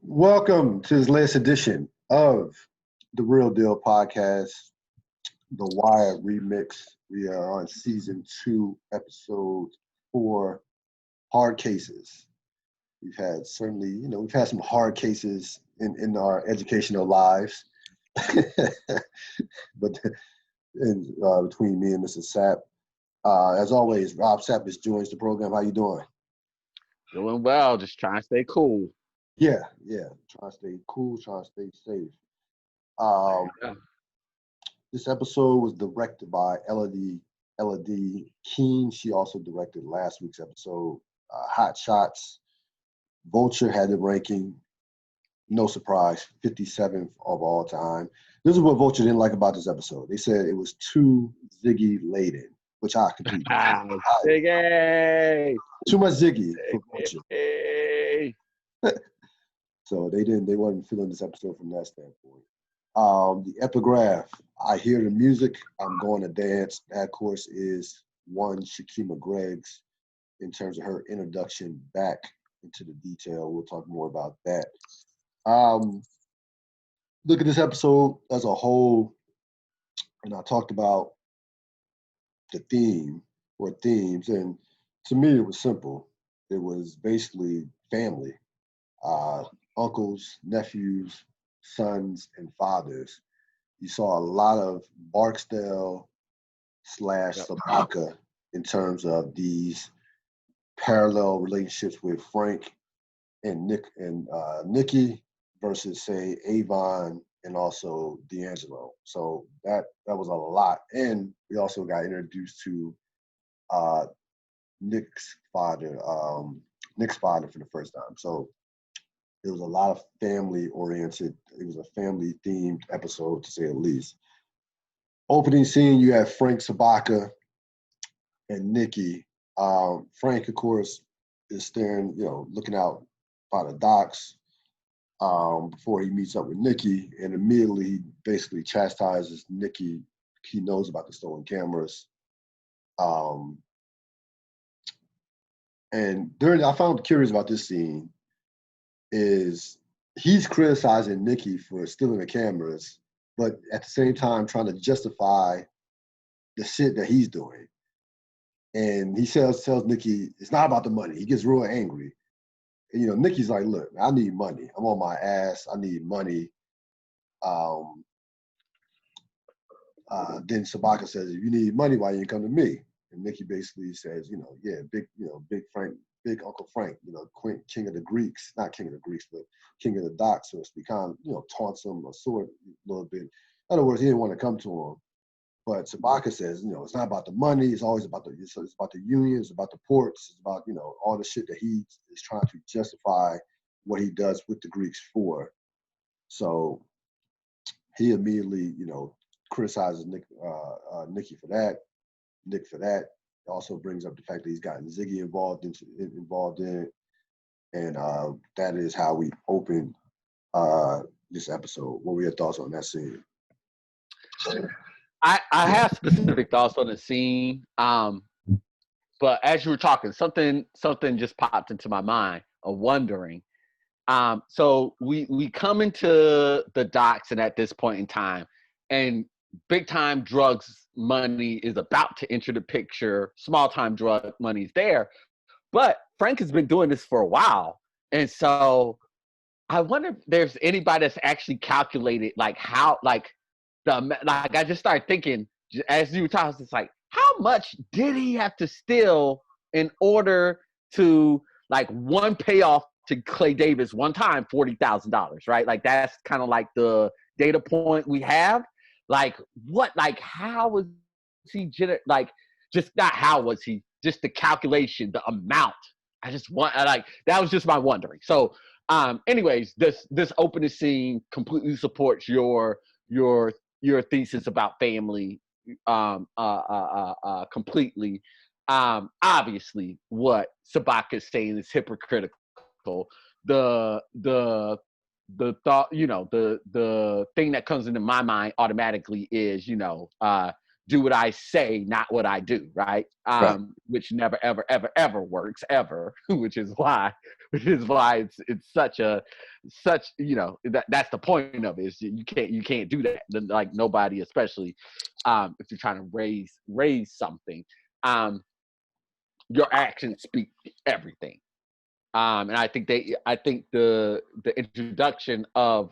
Welcome to this latest edition of the Real Deal podcast, The Wire Remix. We are on season 2, episode 4, Hard Cases. We've had some hard cases in our educational lives, but between me and Mr. Sapp. As always, Rob Sapp just joins the program. How you doing? Doing well, just trying to stay cool. Yeah. Trying to stay cool, trying to stay safe. Um, Yeah. This episode was directed by Elodie Keene. She also directed last week's episode, Hot Shots. Vulture had the ranking, no surprise, 57th of all time. This is what Vulture didn't like about this episode. They said it was too Ziggy laden, which I completely Ziggy! Too much Ziggy for Vulture. Hey. So they wasn't feeling this episode from that standpoint. The epigraph, I hear the music, I'm going to dance. That, of course, is one Shakima Greggs in terms of her introduction back into the detail. We'll talk more about that. Look at this episode as a whole, and I talked about the theme or themes, and to me it was simple. It was basically family, uncles, nephews, sons, and fathers. You saw a lot of Barksdale / Sabaka in terms of these parallel relationships with Frank and Nikki versus, say, Avon and also D'Angelo. So that was a lot. And we also got introduced to Nick's father for the first time. So it was a lot of family oriented. It was a family themed episode, to say the least. Opening scene, you have Frank Sabaka and Nikki. Frank, of course, is staring, looking out by the docks before he meets up with Nikki, and immediately he basically chastises Nikki. He knows about the stolen cameras. And I found curious about this scene is he's criticizing Nikki for stealing the cameras, but at the same time trying to justify the shit that he's doing. And he tells Nikki it's not about the money. He gets real angry. And, Nikki's like, look, I need money. I'm on my ass. I need money. Then Sabaka says, if you need money, why you come to me? And Nikki basically says, big Frank, big Uncle Frank, king of the Greeks, not king of the Greeks, but king of the docks, so to speak, kind of, taunts him or sort a little bit. In other words, he didn't want to come to him. But Sabaka says, it's not about the money. It's always about it's about the union. It's about the ports. It's about, all the shit that he is trying to justify what he does with the Greeks for. So he immediately, criticizes Nikki for that, Nick for that. Also brings up the fact that he's gotten Ziggy involved in it. And that is how we open this episode. What were your thoughts on that scene? I have specific thoughts on the scene, but as you were talking, something just popped into my mind of wondering. So we come into the docks, and at this point in time, and big time drugs money is about to enter the picture. Small time drug money's there, but Frank has been doing this for a while, and so I wonder if there's anybody that's actually calculated how I just started thinking as you were talking. It's like, how much did he have to steal in order to one payoff to Clay Davis one time, $40,000, right? Like that's kind of like the data point we have. How was he just not how was he, just the calculation, the amount. I just want that was just my wondering. So anyways, this opening scene completely supports your thesis about family completely. Obviously what Sabaka is saying is hypocritical. The thought, the thing that comes into my mind automatically is, do what I say, not what I do, right? Right. Which never, ever, ever, ever works ever, which is why it's such that's the point of it. Is you can't do that. Like nobody, especially if you're trying to raise something. Your actions speak everything. And I think the introduction of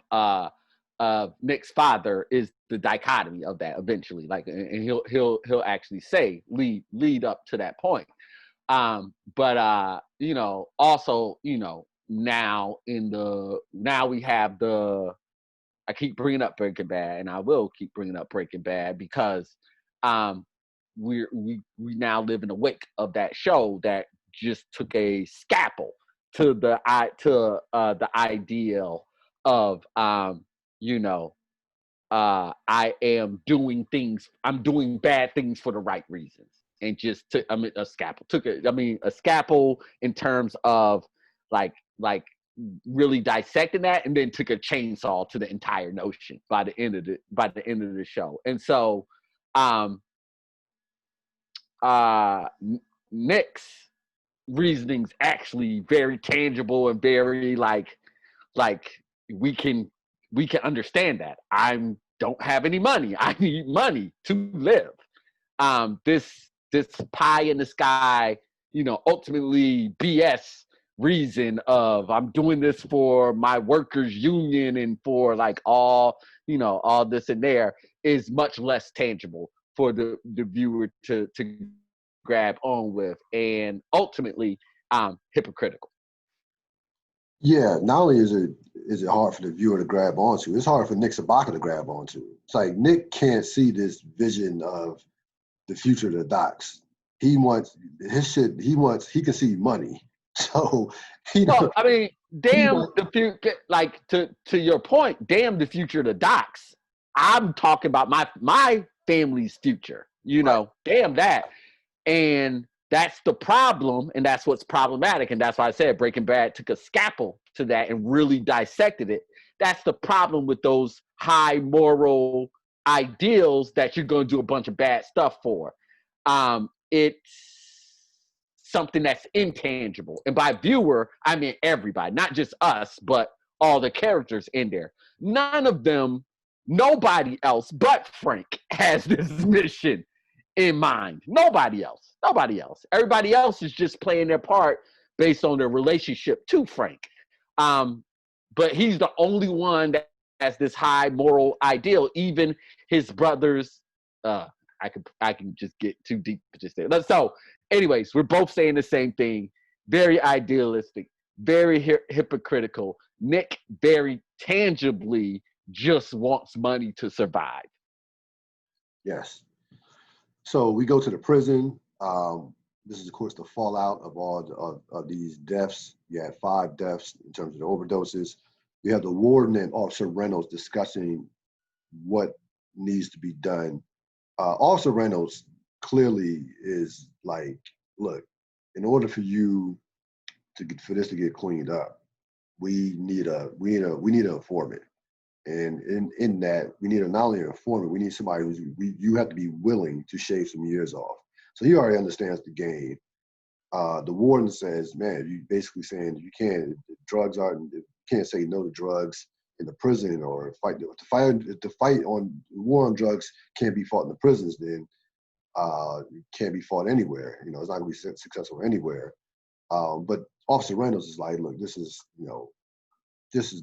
Nick's father is the dichotomy of that eventually. Like, and he'll actually say lead up to that point. But also, now we have I keep bringing up Breaking Bad, and I will keep bringing up Breaking Bad because we now live in the wake of that show that just took a scalpel to the ideal of I am doing things, I'm doing bad things for the right reasons, and just a scalpel a scalpel in terms of like really dissecting that, and then took a chainsaw to the entire notion by the end of the show. And so Nick's reasoning's actually very tangible and very like we can understand that. I don't have any money. I need money to live. This pie in the sky, ultimately BS reason of I'm doing this for my workers union and for like all this and there is much less tangible for the viewer to grab on with, and ultimately hypocritical. Yeah, not only is it hard for the viewer to grab onto, it's hard for Nick Sabaka to grab onto. It's like Nick can't see this vision of the future of the docks. He wants his shit. He can see money. So well, I mean, damn wants, the future. Like to your point, damn the future of the docks. I'm talking about my family's future. right. Damn that. And that's the problem, and that's what's problematic, and that's why I said Breaking Bad took a scalpel to that and really dissected it. That's the problem with those high moral ideals that you're going to do a bunch of bad stuff for. It's something that's intangible, and by viewer, I mean everybody, not just us, but all the characters in there. None of them, nobody else but Frank has this mission in mind. Nobody else. Everybody else is just playing their part based on their relationship to Frank. But he's the only one that has this high moral ideal. Even his brothers, I can just get too deep to just say. So, anyways, we're both saying the same thing. Very idealistic, very hypocritical. Nick very tangibly just wants money to survive. Yes. So we go to the prison. This is, of course, the fallout of all of these deaths. You had 5 deaths in terms of the overdoses. You have the warden and Officer Reynolds discussing what needs to be done. Officer Reynolds clearly is like, look, in order for for this to get cleaned up, we need an informant. And in that, we need not only an informant, we need somebody you have to be willing to shave some years off. So he already understands the game. The warden says, man, you basically saying you can't say no to drugs in the prison, or the war on drugs can't be fought in the prisons, then it can't be fought anywhere. It's not gonna be successful anywhere. But Officer Reynolds is like, look, this is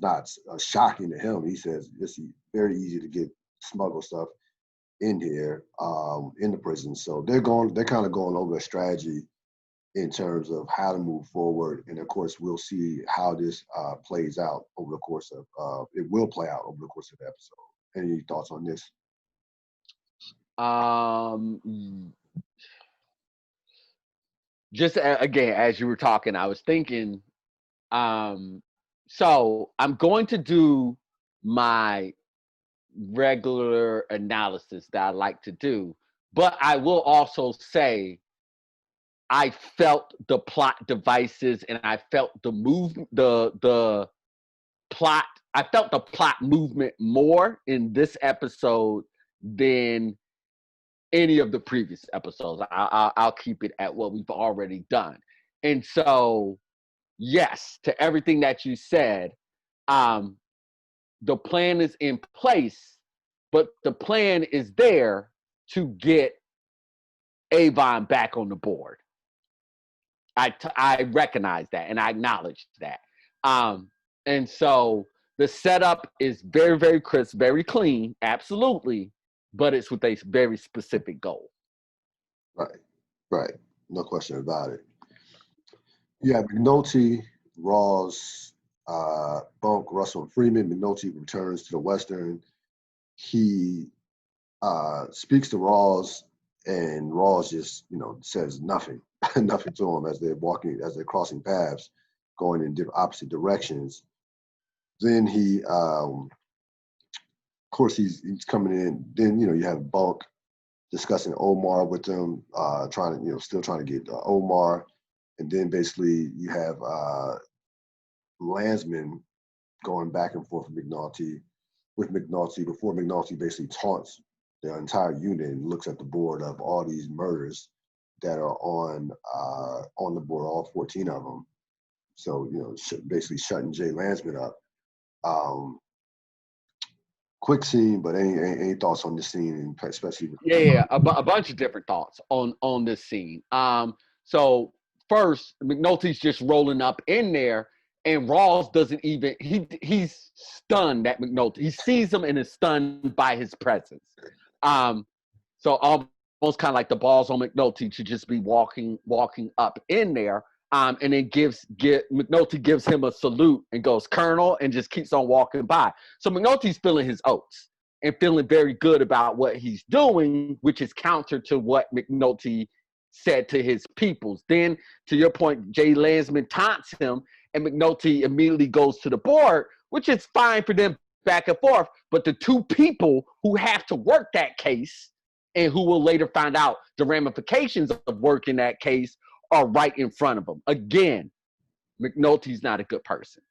not shocking to him. He says it's very easy to get smuggle stuff in here, in the prison. So they're kind of going over a strategy in terms of how to move forward. And of course, we'll see how this plays out over the course of, it will play out over the course of the episode. Any thoughts on this? Just again, as you were talking, I was thinking, so I'm going to do my regular analysis that I like to do, but I will also say I felt the plot devices, and I felt the plot. I felt the plot movement more in this episode than any of the previous episodes. I'll keep it at what we've already done. And so, yes, to everything that you said, the plan is in place, but the plan is there to get Avon back on the board. I recognize that and I acknowledge that. And so the setup is very, very crisp, very clean, absolutely, but it's with a very specific goal. Right, right. No question about it. Yeah, McNulty, Rawls, Bunk, Russell, and Freeman. McNulty returns to the Western. He speaks to Rawls, and Rawls just, says nothing, nothing to him as they're crossing paths, going in opposite directions. Then he, of course, he's coming in. Then you have Bunk discussing Omar with them, still trying to get Omar, and then basically you have Landsman going back and forth with McNulty before McNulty basically taunts the entire unit and looks at the board of all these murders that are on the board, all 14 of them. So basically shutting Jay Landsman up. Quick scene, but any thoughts on the scene, especially? A bunch of different thoughts on this scene. So first, McNulty's just rolling up in there, and Rawls doesn't even he's stunned at McNulty. He sees him and is stunned by his presence. So almost kind of like the balls on McNulty to just be walking up in there. And then McNulty gives him a salute and goes, "Colonel," and just keeps on walking by. So McNulty's feeling his oats and feeling very good about what he's doing, which is counter to what McNulty said to his peoples. Then, to your point, Jay Landsman taunts him, and McNulty immediately goes to the board, which is fine for them back and forth. But the two people who have to work that case and who will later find out the ramifications of working that case are right in front of him. Again, McNulty's not a good person.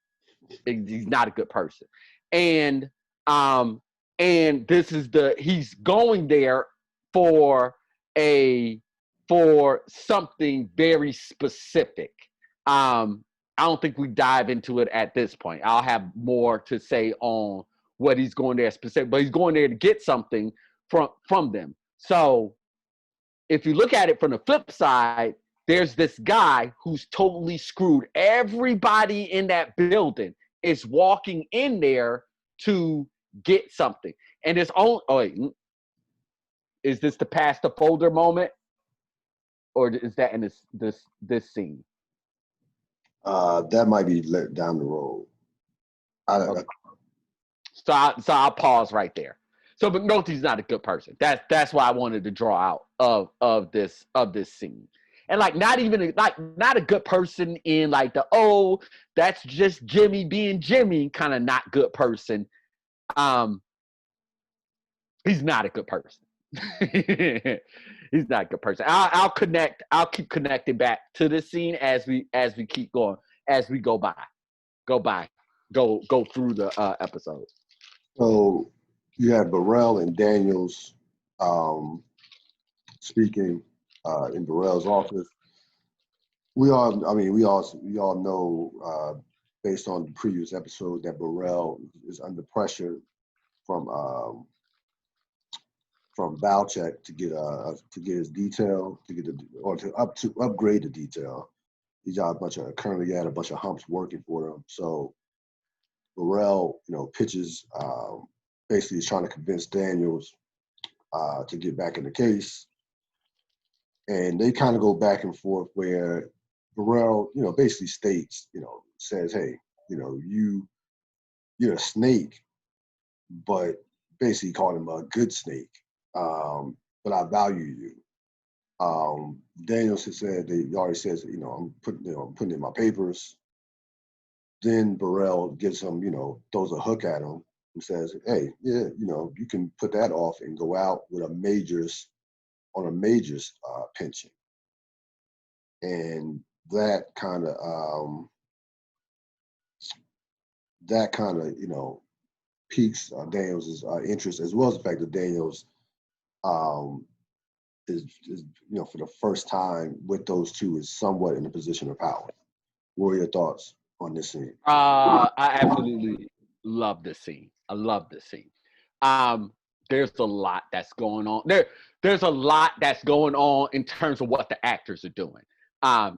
He's not a good person. And this is he's going there for something very specific. I don't think we dive into it at this point. I'll have more to say on what he's going there specific, but he's going there to get something from them. So if you look at it from the flip side, there's this guy who's totally screwed. Everybody in that building is walking in there to get something. And it's only, is this the pass the folder moment? Or is that in this scene? That might be let down the road. So I'll pause right there. So McNulty's not a good person. That's why I wanted to draw out of this scene. And not a good person in that's just Jimmy being Jimmy kind of not good person. He's not a good person. He's not a good person. I'll keep connecting back to this scene as we keep going, as we go through the episode. So you have Burrell and Daniels speaking in Burrell's office. We all know, based on the previous episode, that Burrell is under pressure from Valchek to get his detail, to upgrade the detail. He's got currently had a bunch of humps working for him. So Burrell, pitches, basically is trying to convince Daniels to get back in the case. And they kind of go back and forth where Burrell, basically states, says, hey, you're a snake, but basically called him a good snake. But I value you. Daniels has said, he already says, I'm putting in my papers. Then Burrell gives him, throws a hook at him and says, hey, yeah, you can put that off and go out with a majors pension. And that kind of piques Daniels' interest, as well as the fact that Daniels is for the first time with those two is somewhat in a position of power. What are your thoughts on this scene? I absolutely love this scene. I love this scene. Um, there's a lot that's going on. There's a lot that's going on in terms of what the actors are doing.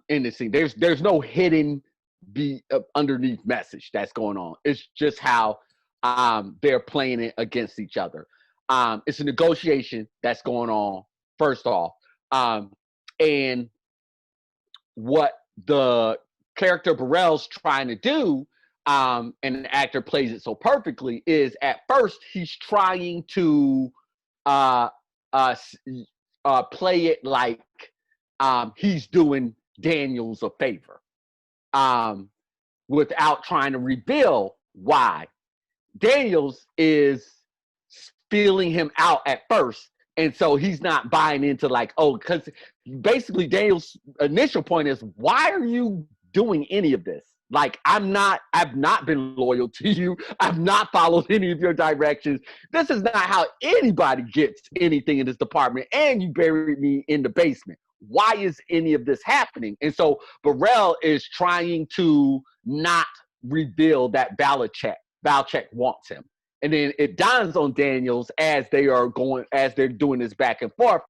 In this scene, there's no hidden underneath message that's going on. It's just how they're playing it against each other. It's a negotiation that's going on. First off, and what the character Burrell's trying to do, and the actor plays it so perfectly, is at first he's trying to uh, play it like he's doing Daniels a favor, without trying to reveal why. Daniels is feeling him out at first, and so he's not buying into like, oh, because basically Daniel's initial point is, why are you doing any of this? Like, I've not been loyal to you. I've not followed any of your directions. This is not how anybody gets anything in this department. And you buried me in the basement. Why is any of this happening? And so Burrell is trying to not reveal that Belichick wants him. And then it dawns on Daniels as they're doing this back and forth.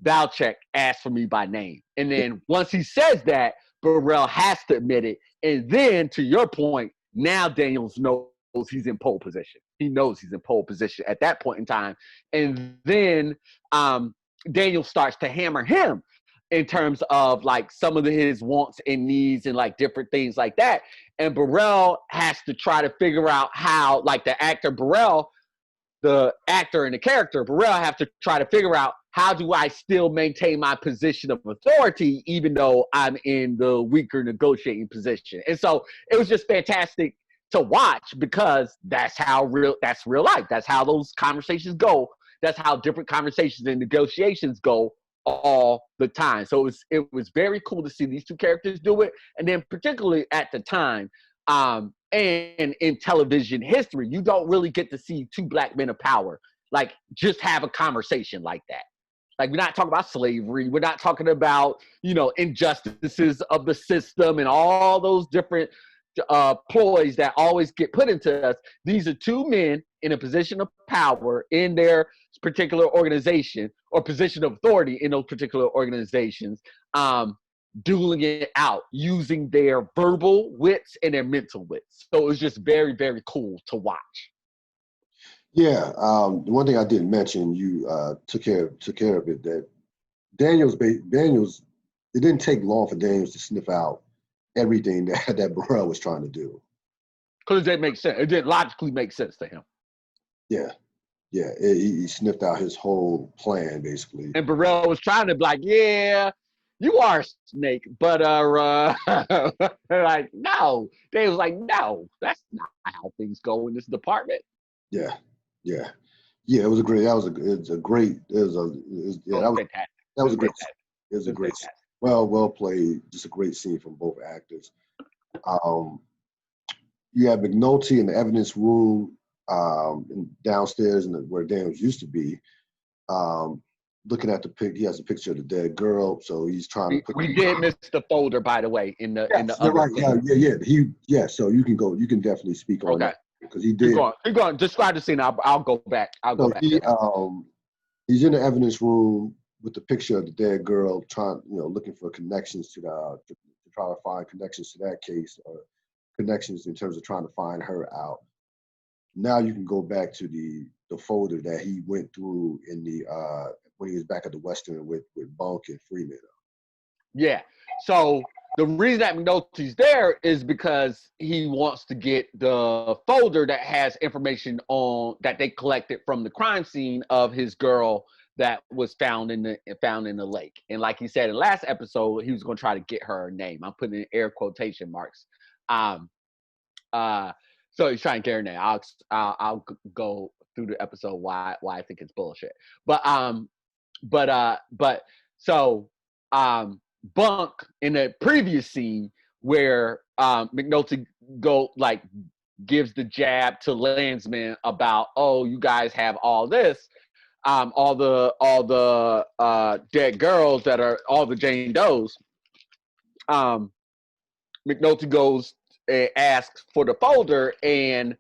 Belichick asked for me by name. And then once he says that, Burrell has to admit it. And then, to your point, now Daniels knows he's in pole position. He knows he's in pole position at that point in time. And then Daniels starts to hammer him in terms of like some of his wants and needs and like different things like that. And Burrell has to try to figure out how, like the actor and the character Burrell have to try to figure out, how do I still maintain my position of authority even though I'm in the weaker negotiating position? And so it was just fantastic to watch, because that's real life. That's how those conversations go. That's how different conversations and negotiations go all the time. So it was very cool to see these two characters do it. And then particularly at the time, and in television history, you don't really get to see two black men of power like just have a conversation like that. Like, we're not talking about slavery. We're not talking about, injustices of the system and all those different ploys that always get put into us. These are two men in a position of power in their particular organization, or position of authority in those particular organizations, dueling it out using their verbal wits and their mental wits. So it was just very, very cool to watch. Yeah, the one thing I didn't mention, you took care of it, that Daniels, it didn't take long for Daniels to sniff out everything that Burrell was trying to do. Because it didn't make sense. It didn't logically make sense to him. Yeah. He sniffed out his whole plan, basically. And Burrell was trying to be like, yeah, you are a snake, but like, no. They was like, no, that's not how things go in this department. Yeah. It was a great. That was a great. It was a great. It was a great. Well played. Just a great scene from both actors. You have McNulty in the evidence room, downstairs where Daniels used to be. Looking at the pic, he has a picture of the dead girl, so he's trying to put. We did miss the folder, by the way, in the other. Right. So you can go. You can definitely speak on that. Because he did. Keep going. Describe the scene. I'll go back. He's in the evidence room with the picture of the dead girl, looking for connections to try to find connections to that case, or connections in terms of trying to find her out. Now you can go back to the folder that he went through in the when he was back at the Western with Bunk and Freeman. Yeah. So the reason that McNulty's there is because he wants to get the folder that has information on that they collected from the crime scene of his girl that was found in the lake. And like he said in the last episode, he was going to try to get her name. I'm putting in air quotation marks. So he's trying to get her name. I'll go through the episode why I think it's bullshit. But Bunk in the previous scene where McNulty gives the jab to Landsman about, oh, you guys have all this. all the dead girls that are all the Jane Does. McNulty goes and asks for the folder, and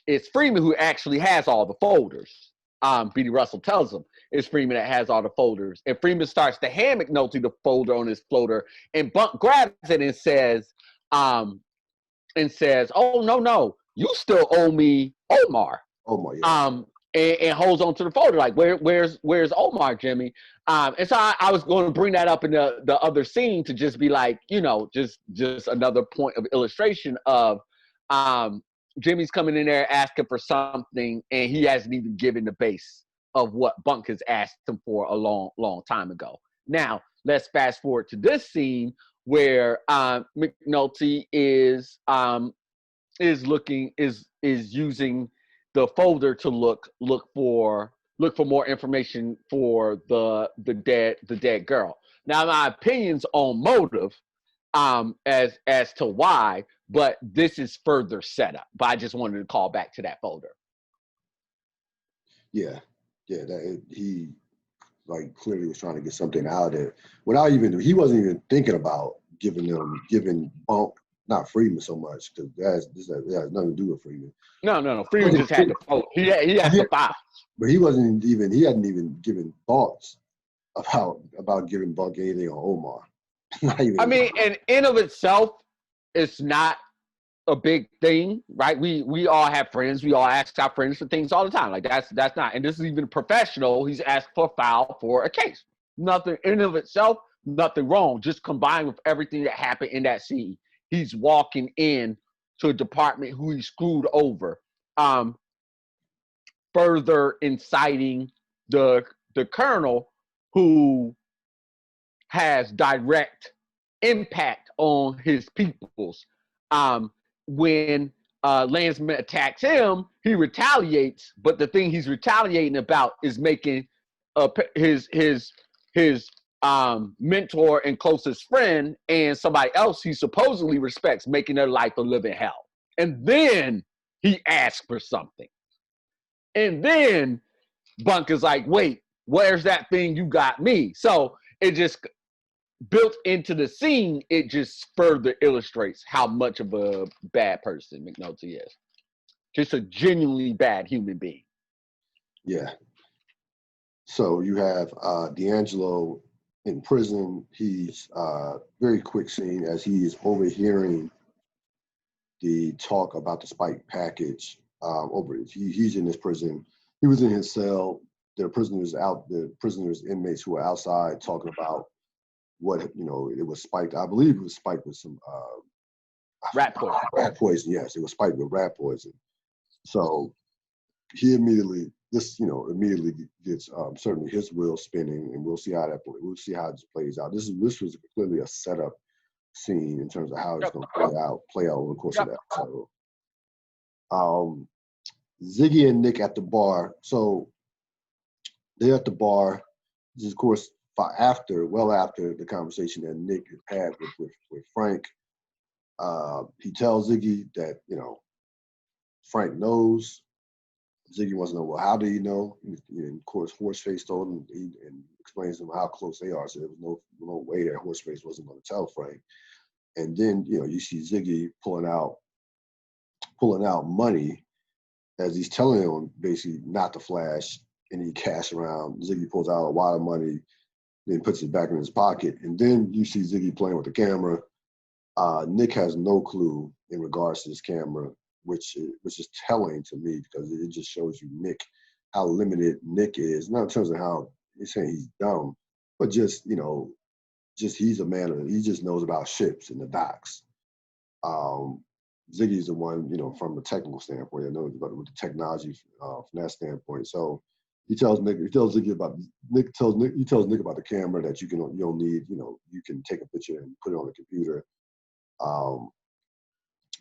it's Freeman who actually has all the folders. B.D. Russell tells him it's Freeman that has all the folders. And Freeman starts to hand McNulty the folder on his floater, and Bunk grabs it and says, "Oh, no, you still owe me Omar." Omar, yeah. And holds on to the folder like, where's Omar, Jimmy? And so I was going to bring that up in the other scene to just be like, just another point of illustration of Jimmy's coming in there asking for something, and he hasn't even given the base of what Bunk has asked him for a long time ago. Now, let's fast forward to this scene where McNulty is using the folder to look for more information for the dead girl. Now, my opinions on motive as to why, but this is further setup. But I just wanted to call back to that folder. Yeah, he like clearly was trying to get something out of it without he wasn't even thinking about giving Bunk, not Freeman so much, because that has nothing to do with Freeman. No. Freeman just had the folder. He had the file. But he hadn't even given thoughts about giving Bunk anything on Omar. I mean, and in of itself, it's not a big thing, right? We all have friends. We all ask our friends for things all the time. Like that's not, and this is even professional. He's asked for a file for a case. Nothing in of itself, nothing wrong. Just combined with everything that happened in that scene, he's walking in to a department who he screwed over, further inciting the colonel who has direct impact on his peoples. When Landsman attacks him, he retaliates, but the thing he's retaliating about is making his mentor and closest friend and somebody else he supposedly respects making their life a living hell. And then he asks for something. And then Bunk is like, wait, where's that thing you got me? So it just built into the scene, it just further illustrates how much of a bad person McNulty is. Just a genuinely bad human being. Yeah. So you have D'Angelo in prison. He's very quick scene as he is overhearing the talk about the spike package. He's in his prison. He was in his cell. The prisoners inmates who were outside talking about what it was spiked. I believe it was spiked with some rat poison. Rat poison, yes, it was spiked with rat poison. So he immediately gets certainly his wheel spinning, and we'll see how this plays out. This was clearly a setup scene in terms of how it's going to play out over the course of that episode. Ziggy and Nick at the bar. So they're at the bar. This is, of course, well after the conversation that Nick had with Frank. He tells Ziggy that, Frank knows. Ziggy wants to know, well, how do you know? And of course, Horseface told him and explains to him how close they are. So there was no way that Horseface wasn't going to tell Frank. And then, you see Ziggy pulling out money as he's telling him basically not to flash any cash around. Ziggy pulls out a wad of money, then puts it back in his pocket. And then you see Ziggy playing with the camera. Nick has no clue in regards to this camera, which is telling to me because it just shows you how limited Nick is. Not in terms of how he's saying he's dumb, but just he's a man. He just knows about ships and the docks. Ziggy's the one, from the technical standpoint, knows about with the technology from that standpoint. So he tells Nick about the camera that you don't need. You can take a picture and put it on the computer.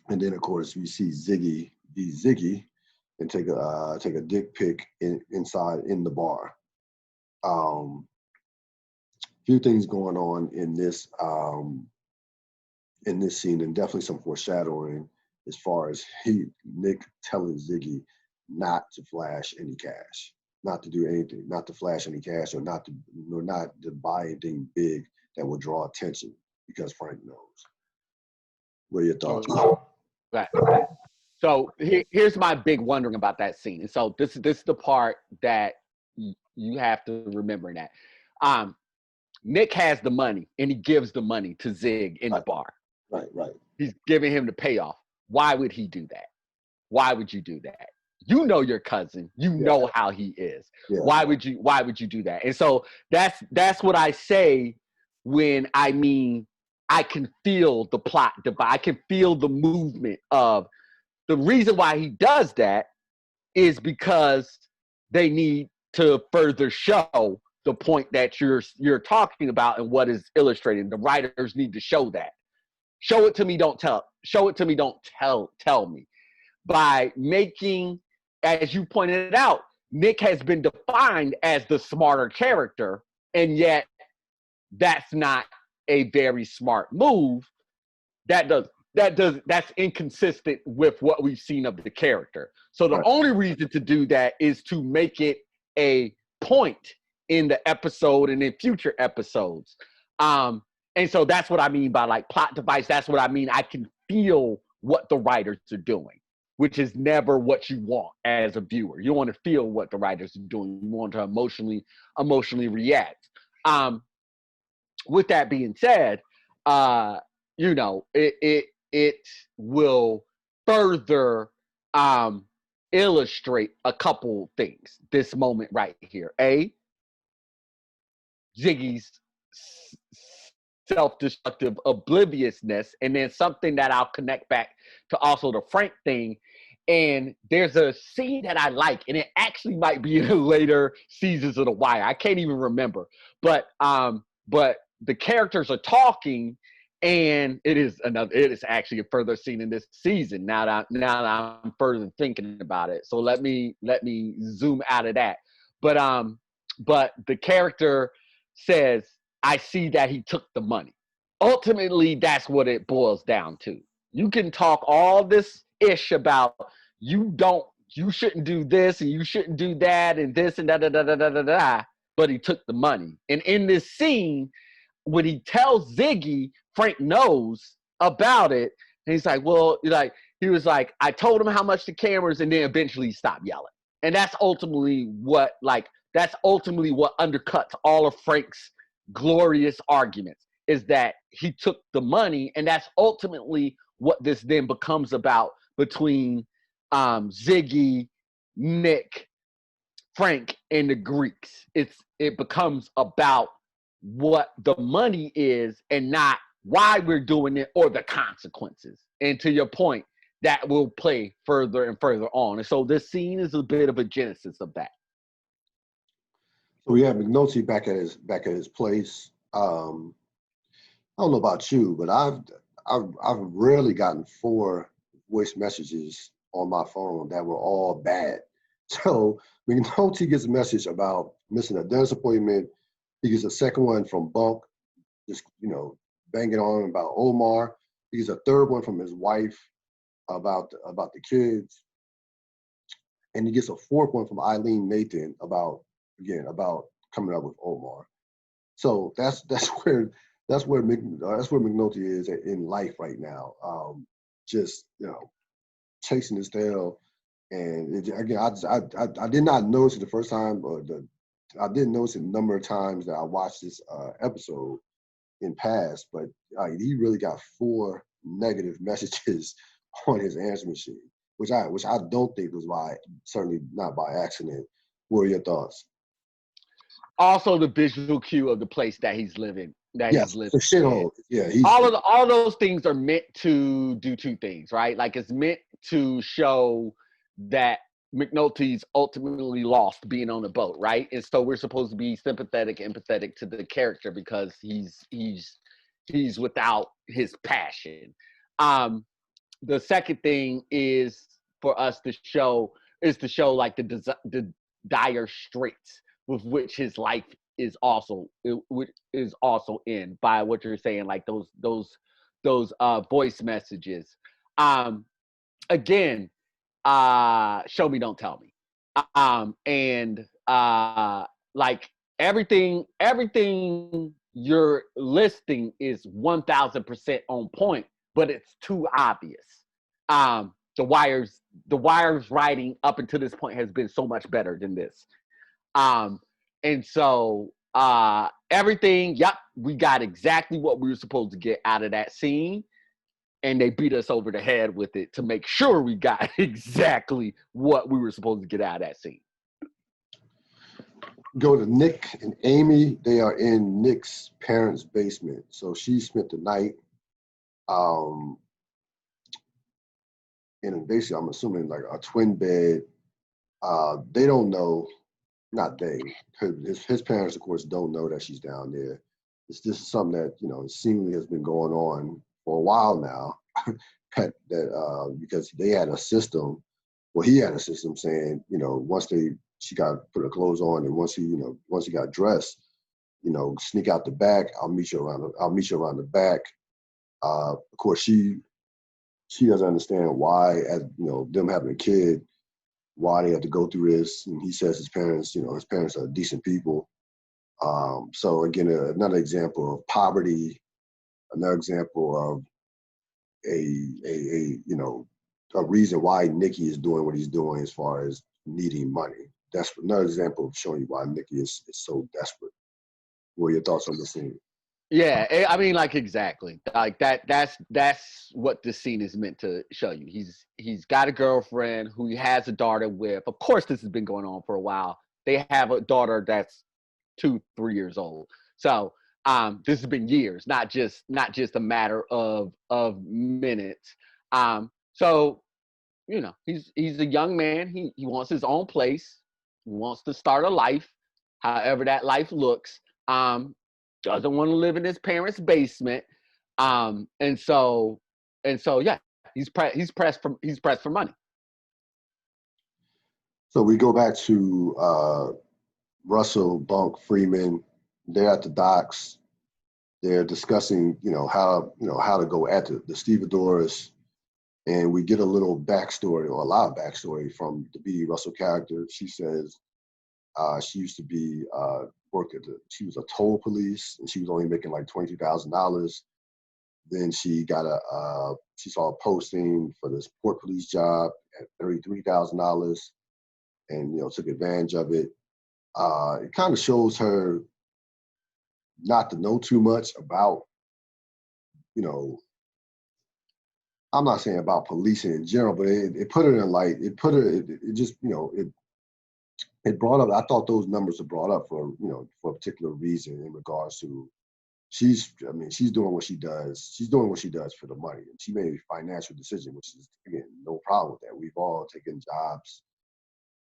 And then of course we see Ziggy be Ziggy and take a dick pic inside in the bar. Few things going on in this scene, and definitely some foreshadowing as far as Nick telling Ziggy not to flash any cash. not to do anything, not to flash any cash, or not to buy anything big that will draw attention because Frank knows. What are your thoughts? Right. So here's my big wondering about that scene. And so this is the part that you have to remember that. Nick has the money and he gives the money to Zig in the bar. Right. He's giving him the payoff. Why would he do that? Why would you do that? You know your cousin. You know how he is. Yeah. Why would you do that? And so that's what I say when I mean I can feel the plot divide. I can feel the movement of the reason why he does that is because they need to further show the point that you're talking about and what is illustrated. The writers need to show that. Show it to me, don't tell. Show it to me, don't tell me. By making, as you pointed out, Nick has been defined as the smarter character, and yet that's not a very smart move. That's inconsistent with what we've seen of the character. So the only reason to do that is to make it a point in the episode and in future episodes. And so that's what I mean by like plot device. That's what I mean. I can feel what the writers are doing, which is never what you want as a viewer. You want to feel what the writers are doing. You want to emotionally react. With that being said, you know, it will further illustrate a couple things. This moment right here. Ziggy's self-destructive obliviousness, and then something that I'll connect back to also the Frank thing. And there's a scene that I like, and it actually might be in the later seasons of The Wire. I can't even remember, but the characters are talking, and it is actually a further scene in this season. Now that I'm further thinking about it, so let me zoom out of that. But the character says, I see that he took the money. Ultimately, that's what it boils down to. You can talk all this ish about you shouldn't do this and you shouldn't do that and this and da, but he took the money. And in this scene, when he tells Ziggy, Frank knows about it, and he's like, well, he was like, I told him how much the cameras, and then eventually he stopped yelling. And that's ultimately what undercuts all of Frank's glorious arguments, is that he took the money, and that's ultimately what this then becomes about between Ziggy, Nick, Frank, and the Greeks. It becomes about what the money is and not why we're doing it or the consequences. And to your point, that will play further and further on. And so this scene is a bit of a genesis of that. So we have McNulty back at his place. I don't know about you, but I've rarely gotten 4 voice messages on my phone that were all bad. So McNulty gets a message about missing a dentist appointment. He gets a second one from Bunk, just banging on about Omar. He gets a third one from his wife about the kids, and he gets a fourth one from Eileen Nathan about coming up with Omar. So that's where McNulty is in life right now. Just chasing his tail, and I did not notice it the first time, I didn't notice it a number of times that I watched this episode in past, but he really got 4 negative messages on his answer machine, which I don't think was certainly not by accident. What are your thoughts? Also, the visual cue of the place that he's living. Yes, the shithole. Yeah, all of those things are meant to do 2 things, right? Like it's meant to show that McNulty's ultimately lost being on the boat, right? And so we're supposed to be empathetic to the character because he's without his passion. The second thing is for us to show like the dire straits with which his life is also in, by what you're saying, like those voice messages. Again, show me, don't tell me. And like everything you're listing is 1000% on point, but it's too obvious. The wires writing up until this point has been so much better than this. And so everything, yep, we got exactly what we were supposed to get out of that scene. And they beat us over the head with it to make sure we got exactly what we were supposed to get out of that scene. Go to Nick and Amy. They are in Nick's parents' basement. So she spent the night in basically, I'm assuming like a twin bed. They don't know, not they, his parents, of course, don't know that she's down there. This is something that, you know, seemingly has been going on for a while now. Because they had a system, well, he had a system saying, you know, she got to put her clothes on, and once he got dressed, you know, sneak out the back. I'll meet you around the back. Of course, she doesn't understand why, as you know, them having a kid, why they have to go through this. And he says his parents are decent people. So again, another example of poverty, another example of a reason why Nikki is doing what he's doing as far as needing money. That's another example of showing you why Nikki is so desperate. What are your thoughts on this scene? Yeah, I mean, like exactly, like that's what this scene is meant to show you. He's got a girlfriend who he has a daughter with. Of course, this has been going on for a while. They have a daughter that's 2-3 years old. So this has been years, not just a matter of minutes. So you know, he's a young man. He wants his own place. He wants to start a life, however that life looks. Doesn't want to live in his parents' basement. And so yeah, he's pressed for money. So we go back to Russell, Bunk, Freeman. They're at the docks. They're discussing, how to go at the stevedores. And we get a little backstory, or a lot of backstory from the B.D. Russell character. She says she used to be she was a toll police, and she was only making like $22,000. Then she she saw a posting for this port police job at $33,000, and took advantage of it. It kind of shows her not to know too much about, I'm not saying about policing in general, but it put her in light. It just, it brought up, I thought those numbers were brought up for a particular reason in regards to she's doing what she does. She's doing what she does for the money. And she made a financial decision, which is, again, no problem with that. We've all taken jobs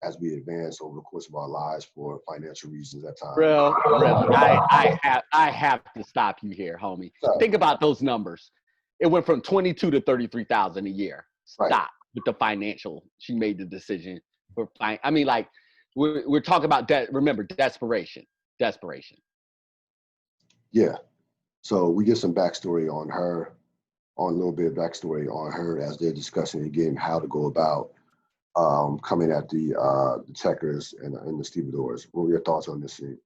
as we advance over the course of our lives for financial reasons at times. Real, I have to stop you here, homie. Sorry. Think about those numbers. It went from 22 to 33,000 a year. Stop Right. with the financial. She made the decision for I mean, like we're talking about remember, desperation. Yeah. So we get some backstory on her, a little bit of backstory on her as they're discussing again how to go about coming at the checkers and the stevedores. What were your thoughts on this scene?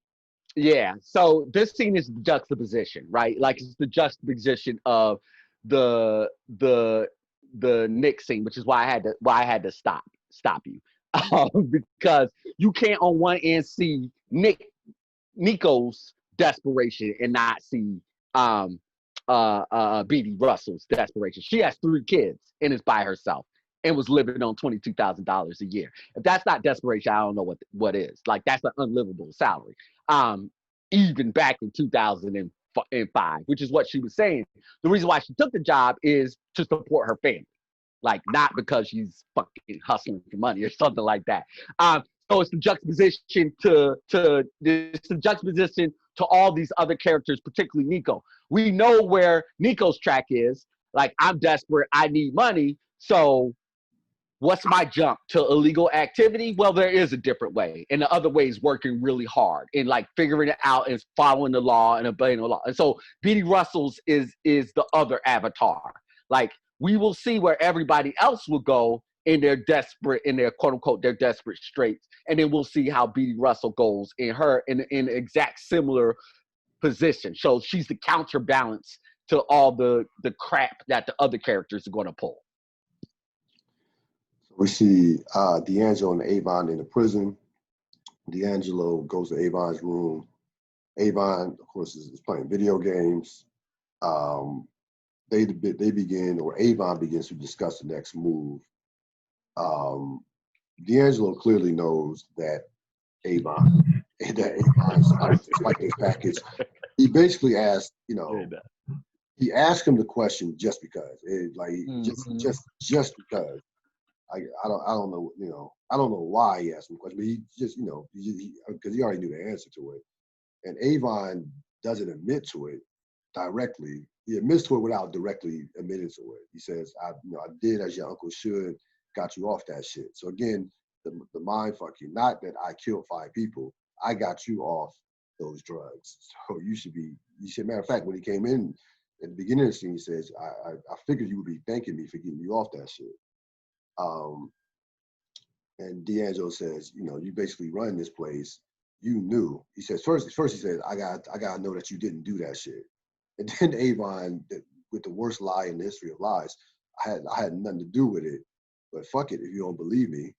Yeah. So this scene is the juxtaposition, right? Like it's the juxtaposition of the Nick scene, which is why I had to stop you. Because you can't on one end see Nico's desperation and not see B.D. Russell's desperation. She has 3 kids and is by herself and was living on $22,000 a year. If that's not desperation, I don't know what is. Like that's an unlivable salary. Even back in 2005, which is what she was saying. The reason why she took the job is to support her family. Like not because she's fucking hustling for money or something like that. So it's the juxtaposition to all these other characters, particularly Nico. We know where Nico's track is. Like, I'm desperate, I need money. So what's my jump to illegal activity? Well, there is a different way. And the other way is working really hard and like figuring it out and following the law and obeying the law. And so B.D. Russell's is the other avatar. Like, we will see where everybody else will go in their desperate, in their quote unquote, their desperate straits. And then we'll see how Beatty Russell goes in her in exact similar position. So she's the counterbalance to all the crap that the other characters are going to pull. We see D'Angelo and Avon in the prison. D'Angelo goes to Avon's room. Avon, of course, is playing video games. They begin, or Avon begins to discuss the next move. D'Angelo clearly knows that Avon is about to spike this package. He basically asked, he asked him the question just because, just because. I don't know, I don't know why he asked him the question, but he just, because he already knew the answer to it. And Avon doesn't admit to it directly. He admits to it without directly admitting to it. He says, I did as your uncle should, got you off that shit. So again, the mind fucking, not that I killed 5 people, I got you off those drugs. So you should, matter of fact, when he came in at the beginning of the scene, he says, I figured you would be thanking me for getting you off that shit. And D'Angelo says, you basically run this place. You knew. He says, first he says, I gotta know that you didn't do that shit. And then Avon, with the worst lie in the history of lies, I had nothing to do with it. But fuck it, if you don't believe me,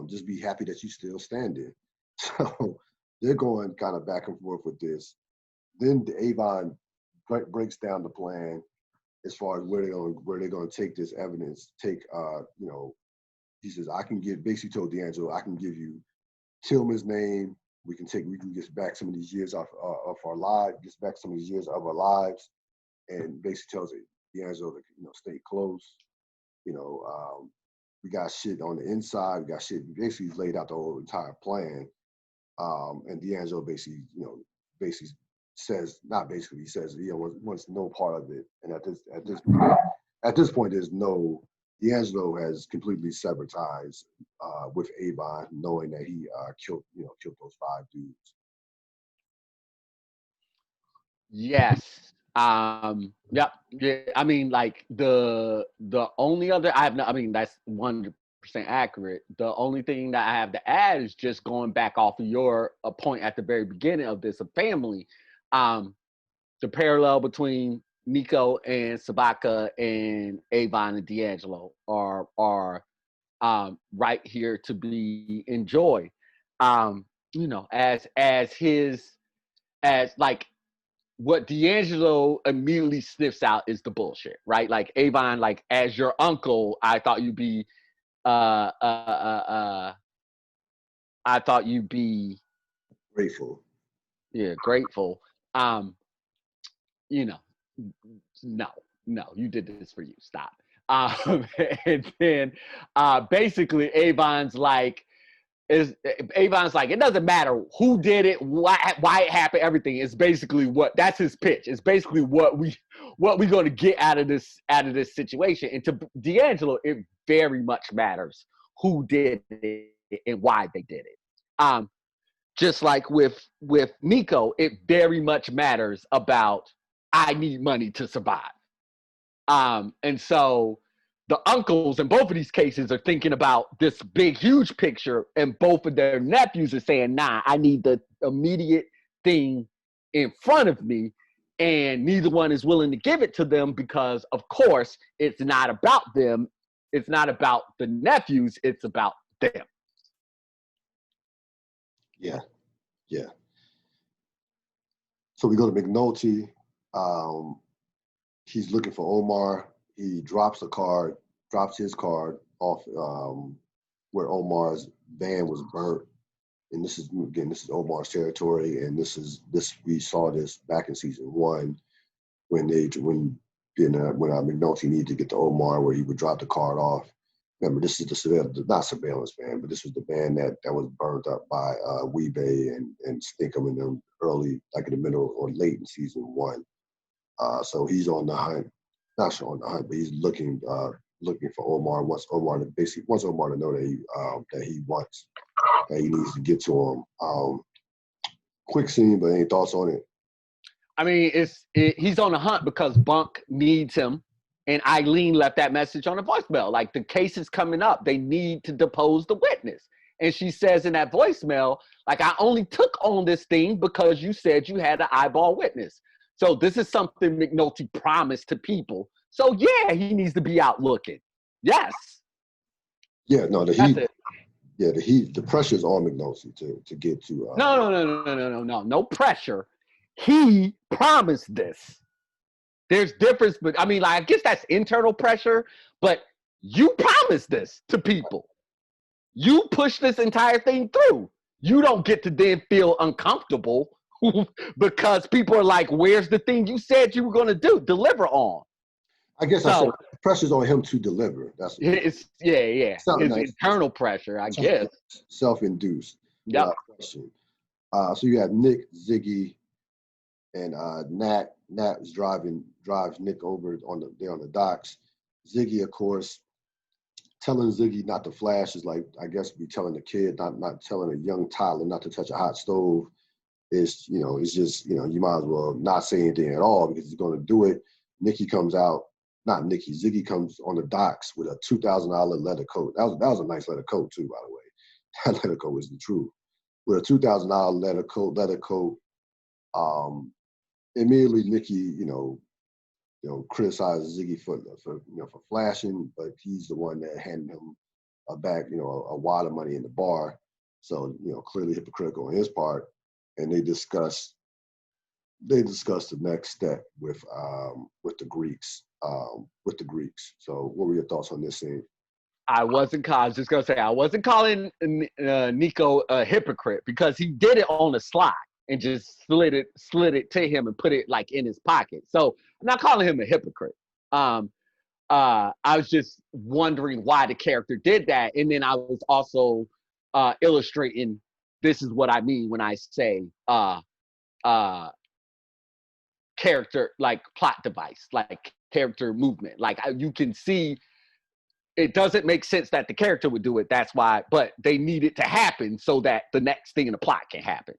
just be happy that you still standing. So they're going kind of back and forth with this. Then Avon breaks down the plan as far as where they're going to take this evidence. He says, basically told D'Angelo, I can give you Tillman's name. We can get back some of these years of our lives, get back some of these years of our lives, and basically tells D'Angelo to stay close. We got shit on the inside. We got shit. Basically, he's laid out the whole entire plan. And D'Angelo basically says, not basically, he says he wants no part of it. And at this point, there's no. D'Angelo has completely severed ties with Avon, knowing that he killed those 5 dudes. Yes. Yep. Yeah. I mean, like the only other that's 100% accurate. The only thing that I have to add is just going back off of your point at the very beginning of this, of family. The parallel between Nico and Sabaka and Avon and D'Angelo are right here to be enjoyed. As what D'Angelo immediately sniffs out is the bullshit, right? Like Avon, like, as your uncle, I thought you'd be Grateful. Yeah, grateful. No, you did this for you. Stop. And then basically Avon's like, it doesn't matter who did it, why it happened, everything. It's basically that's his pitch. It's basically what we're going to get out of this situation. And to D'Angelo, it very much matters who did it and why they did it. Just like with Nico, it very much matters about, I need money to survive. And so the uncles in both of these cases are thinking about this big, huge picture, and both of their nephews are saying, nah, I need the immediate thing in front of me. And neither one is willing to give it to them because, of course, it's not about them. It's not about the nephews. It's about them. Yeah. So we go to McNulty. He's looking for Omar. He drops his card off where Omar's van was burnt. And this is Omar's territory. And we saw this back in season 1 when McNulty needed to get to Omar, where he would drop the card off. Remember, this is not surveillance van, but this was the van that was burned up by Weebay and Stinkum in them early, like in the middle or late in season 1. So he's on the hunt, not sure on the hunt, but he's looking for Omar. Wants Omar to know that he needs to get to him. Quick scene, but any thoughts on it? I mean, he's on the hunt because Bunk needs him. And Eileen left that message on a voicemail. Like, the case is coming up. They need to depose the witness. And she says in that voicemail, like, I only took on this thing because you said you had an eyeball witness. So this is something McNulty promised to people. So yeah, he needs to be out looking. Yes. Yeah, no, the That's heat. it. Yeah, the pressure is on McNulty to get to. No pressure. He promised this. There's difference, but I mean, like, I guess that's internal pressure, but you promised this to people. You push this entire thing through. You don't get to then feel uncomfortable because people are like, where's the thing you said you were going to deliver on? I guess I said pressure's on him to deliver. That's it's his internal pressure, I guess. Self-induced. Yeah. So you have Nick, Ziggy, and Nat. Nat drives Nick over on the docks. Ziggy, of course, telling Ziggy not to flash is like, I guess, be telling the kid, not telling a young toddler not to touch a hot stove. It's, it's just, you might as well not say anything at all because he's going to do it. Ziggy comes on the docks with a $2,000 leather coat. That was a nice leather coat too, by the way. That leather coat was the truth. With a $2,000 leather coat, immediately Nikki, criticizes Ziggy for flashing, but he's the one that handed him a wad of money in the bar. So, clearly hypocritical on his part. And they discuss the next step with the Greeks. So what were your thoughts on this scene? I was just gonna say I wasn't calling Nico a hypocrite because he did it on the slide and just slid it to him and put it like in his pocket. So I'm not calling him a hypocrite. I was just wondering why the character did that, and then I was also illustrating. This is what I mean when I say character, like plot device, like character movement. Like you can see, it doesn't make sense that the character would do it. That's why, but they need it to happen so that the next thing in the plot can happen.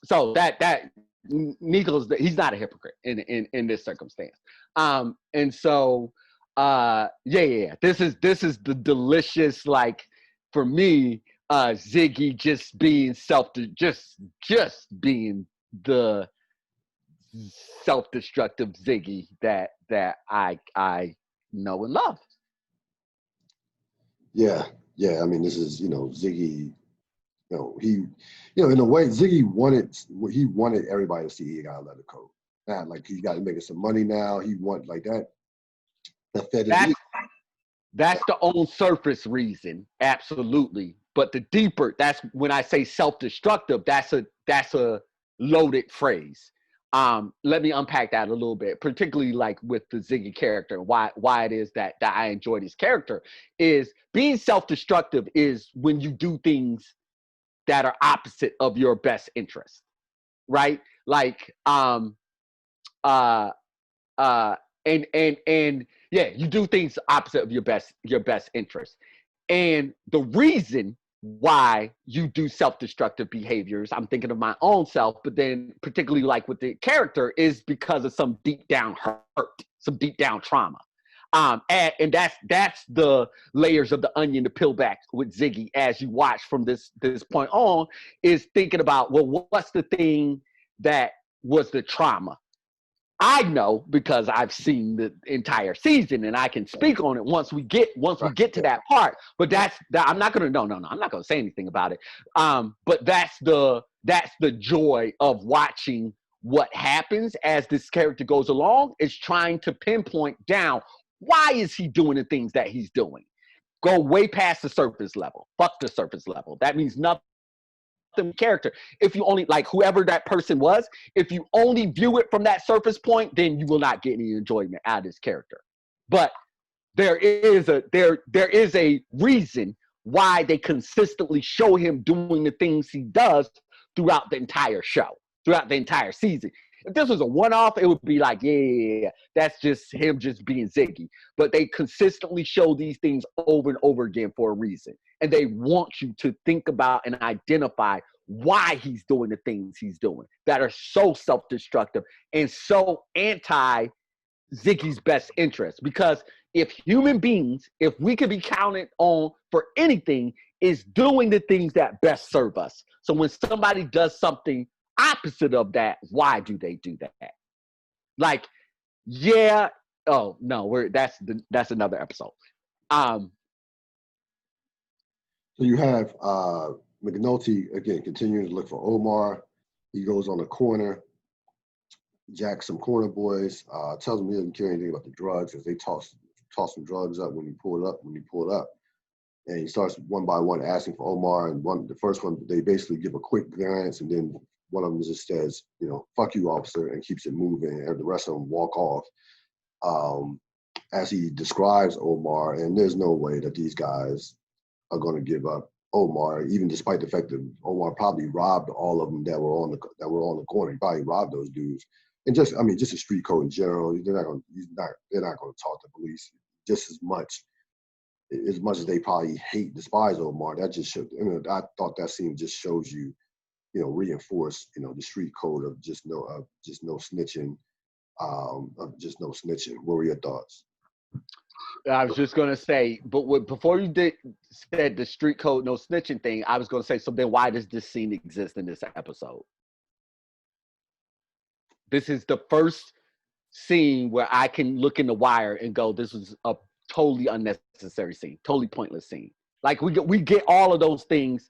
So that Nico's, he's not a hypocrite in this circumstance. And so this is the delicious, like, for me, Ziggy just being just being the self-destructive Ziggy that I know and love. Yeah. I mean, this is Ziggy. He, in a way, Ziggy wanted everybody to see he got a leather coat. Not like he's got to make some money now. He want like that. That's the on surface reason, absolutely. But the deeper, that's when I say self-destructive. That's a loaded phrase. Let me unpack that a little bit, particularly like with the Ziggy character. Why it is that I enjoy his character is being self-destructive is when you do things that are opposite of your best interest, right? Like you do things opposite of your best interest. And the reason why you do self-destructive behaviors, I'm thinking of my own self, but then particularly like with the character, is because of some deep down hurt, some deep down trauma. And that's the layers of the onion to peel back with Ziggy as you watch from this point on, is thinking about, well, what's the thing that was the trauma? I know because I've seen the entire season and I can speak on it once we get to that part. But I'm not gonna I'm not gonna say anything about it. But that's the joy of watching what happens as this character goes along, is trying to pinpoint down, why is he doing the things that he's doing? Go way past the surface level. Fuck the surface level. That means nothing. Character, if you only, like, whoever that person was, if you only view it from that surface point, then you will not get any enjoyment out of this character. But there is a reason why they consistently show him doing the things he does throughout the entire show, throughout the entire season. If this was a one-off, it would be like, yeah, that's just him just being Ziggy. But they consistently show these things over and over again for a reason. And they want you to think about and identify why he's doing the things he's doing that are so self-destructive and so anti Ziggy's best interest. Because if human beings, if we could be counted on for anything, is doing the things that best serve us. So when somebody does something opposite of that, why do they do that? Like, yeah, oh no, that's another episode. So you have McNulty again continuing to look for Omar. He goes on the corner, jacks some corner boys, tells them he doesn't care anything about the drugs as they toss some drugs up when he pulled up. And he starts one by one asking for Omar, and the first one, they basically give a quick glance, and then one of them just says, you know, fuck you, officer, and keeps it moving, and the rest of them walk off. As he describes Omar, and there's no way that these guys are going to give up Omar, even despite the fact that Omar probably robbed all of them that were on the corner. He probably robbed those dudes, and just a street code in general. They're not going to talk to police just as much as they probably despise Omar. That just showed. I thought that scene just shows you, reinforce, the street code of just no snitching, of just no snitching. What were your thoughts? I was just gonna say, but before you said the street code no snitching thing, I was gonna say, so then why does this scene exist in this episode? This is the first scene where I can look in the wire and go, this was a totally unnecessary scene, totally pointless scene. Like we get all of those things.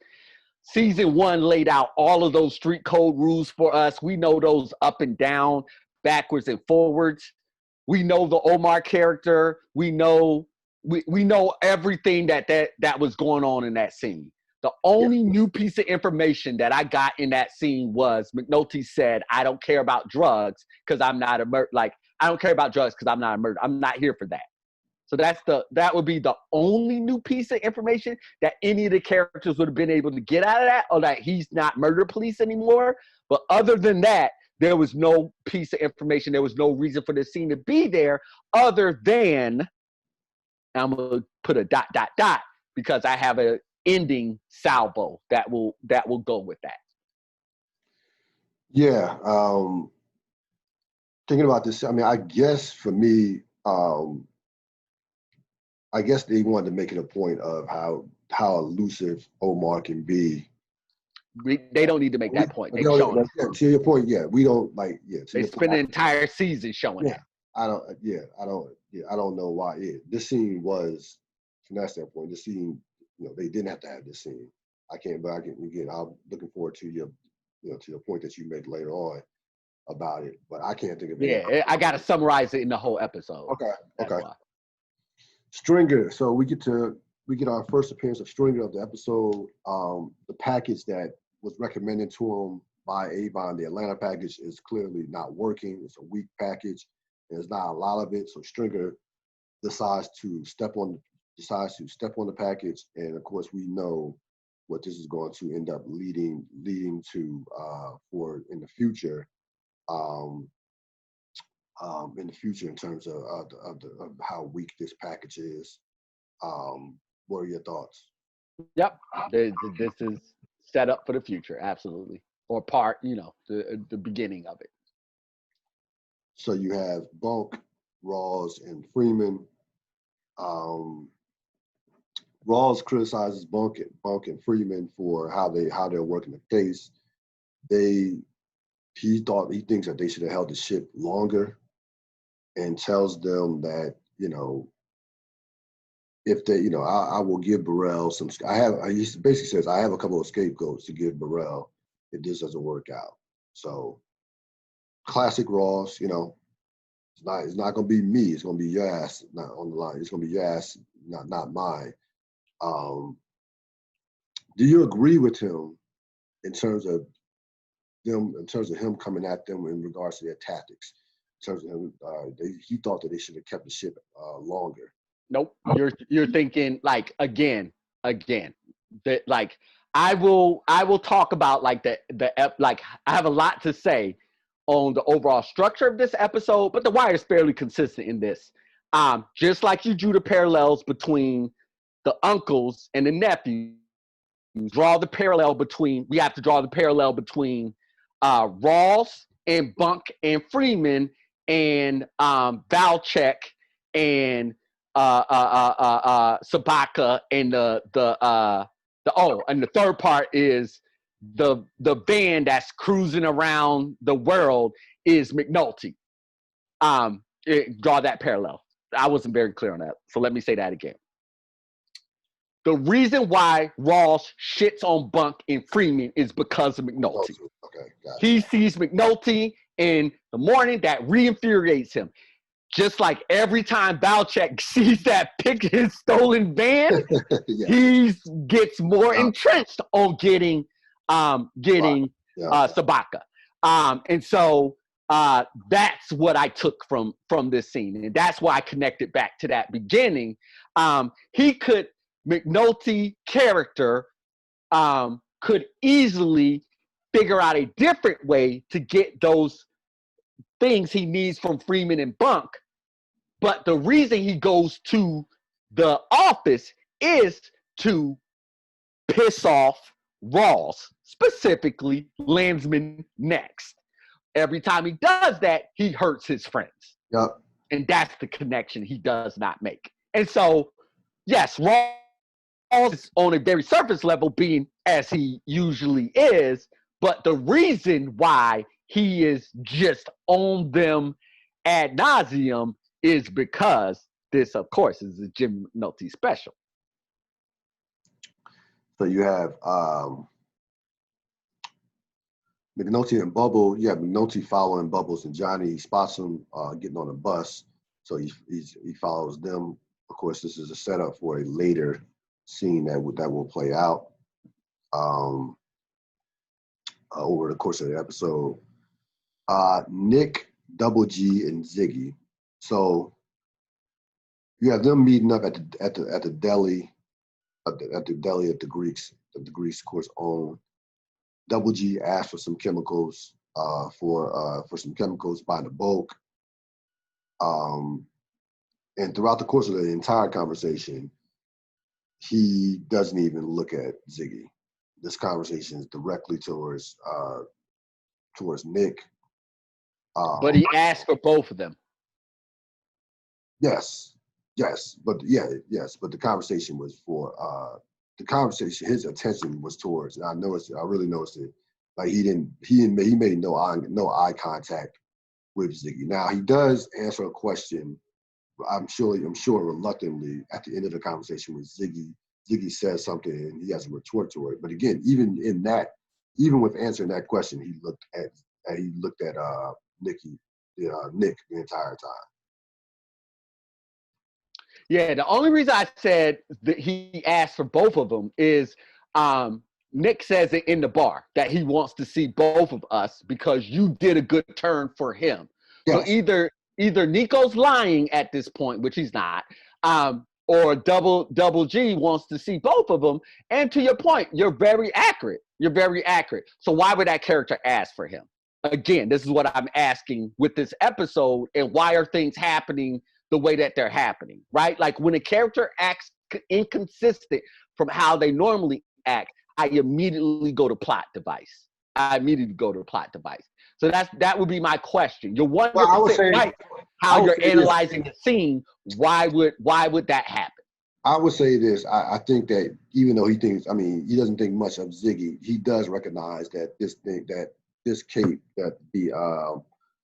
Season 1 laid out all of those street code rules for us. We know those up and down, backwards and forwards. We know the Omar character. We know everything that was going on in that scene. The only new piece of information that I got in that scene was McNulty said, "I don't care about drugs because I'm not a murder. Like I don't care about drugs because I'm not a murderer. I'm not here for that." So that would be the only new piece of information that any of the characters would have been able to get out of that, or that he's not murder police anymore. But other than that, there was no piece of information. There was no reason for the scene to be there other than, I'm going to put a ... because I have an ending salvo that will go with that. Yeah. Thinking about this, I mean, I guess for me, I guess they wanted to make it a point of how elusive Omar can be. They don't need to make that point. They've shown it. To your point, yeah, we don't like. Yeah, they spend the entire season showing that. I don't know why. Yeah, this scene was, from that standpoint, this scene, they didn't have to have this scene. But again, I'm looking forward to your point that you made later on about it. But I can't think of it. Yeah, I got to summarize it in the whole episode. Okay. Stringer. So we get our first appearance of Stringer of the episode. The package that was recommended to him by Avon, the Atlanta package, is clearly not working. It's a weak package. There's not a lot of it. So Stringer decides to step on the package, and of course we know what this is going to end up leading to for in the future. In the future, in terms of how weak this package is. What are your thoughts? Yep, this is set up for the future, absolutely, or part, the beginning of it. So you have Bunk, Rawls, and Freeman. Rawls criticizes Bunk and Freeman for how they're working the case. He thinks that they should have held the ship longer, and tells them that, if they, I will give Burrell some. He basically says, I have a couple of scapegoats to give Burrell if this doesn't work out. So, classic Ross, it's not going to be me. It's going to be your ass, not on the line. It's going to be your ass, not mine. Do you agree with him in terms of him coming at them in regards to their tactics? In terms of him, he thought that they should have kept the ship longer. Nope. You're thinking again. That I will talk about I have a lot to say on the overall structure of this episode, but The Wire is fairly consistent in this. Just like you drew the parallels between the uncles and the nephews, we have to draw the parallel between Rawls and Bunk and Freeman and Valchek and Sabaka, and and the third part is the van that's cruising around the world is McNulty. Draw that parallel. I wasn't very clear on that, so let me say that again. The reason why Ross shits on Bunk and Freeman is because of McNulty. Okay, gotcha. He sees McNulty in the morning, that re-infuriates him. Just like every time Valchek sees that his stolen van, Yeah. he gets more entrenched on getting Sabaka. And so that's what I took from this scene. And that's why I connected back to that beginning. McNulty character could easily figure out a different way to get those things he needs from Freeman and Bunk. But the reason he goes to the office is to piss off Rawls, specifically Landsman Next. Every time he does that, he hurts his friends. Yep. And that's the connection he does not make. And so, yes, Rawls is on a very surface level being as he usually is, but the reason why he is just on them ad nauseum is because this, of course, is a Jim McNulty special. So you have McNulty and Bubble. You have McNulty following Bubbles and Johnny. He spots him getting on a bus, so he follows them. Of course, this is a setup for a later scene that will play out over the course of the episode. Nick, Double G, and Ziggy. So you have them meeting up at the deli, at the Greeks, of course, own. Double G asked for some chemicals for some chemicals by the bulk. And throughout the course of the entire conversation, he doesn't even look at Ziggy. This conversation is directly towards Nick. But he asked for both of them. Yes, but the conversation was for his attention was towards, and I really noticed it. Like he made no eye contact with Ziggy. Now he does answer a question, I'm sure reluctantly at the end of the conversation when Ziggy says something and he has a retort to it. But again, even with answering that question, he looked at Nick the entire time. Yeah, the only reason I said that he asked for both of them is Nick says it in the bar that he wants to see both of us because you did a good turn for him. Yes. So either Nico's lying at this point, which he's not, or Double G wants to see both of them. And to your point, you're very accurate. So why would that character ask for him? Again, this is what I'm asking with this episode, and why are things happening the way that they're happening, right? Like when a character acts inconsistent from how they normally act, I immediately go to plot device. So that would be my question. You're 100% right how you're analyzing the scene. Why would that happen? I would say this. I think that even though he doesn't think much of Ziggy, he does recognize that this cape, that the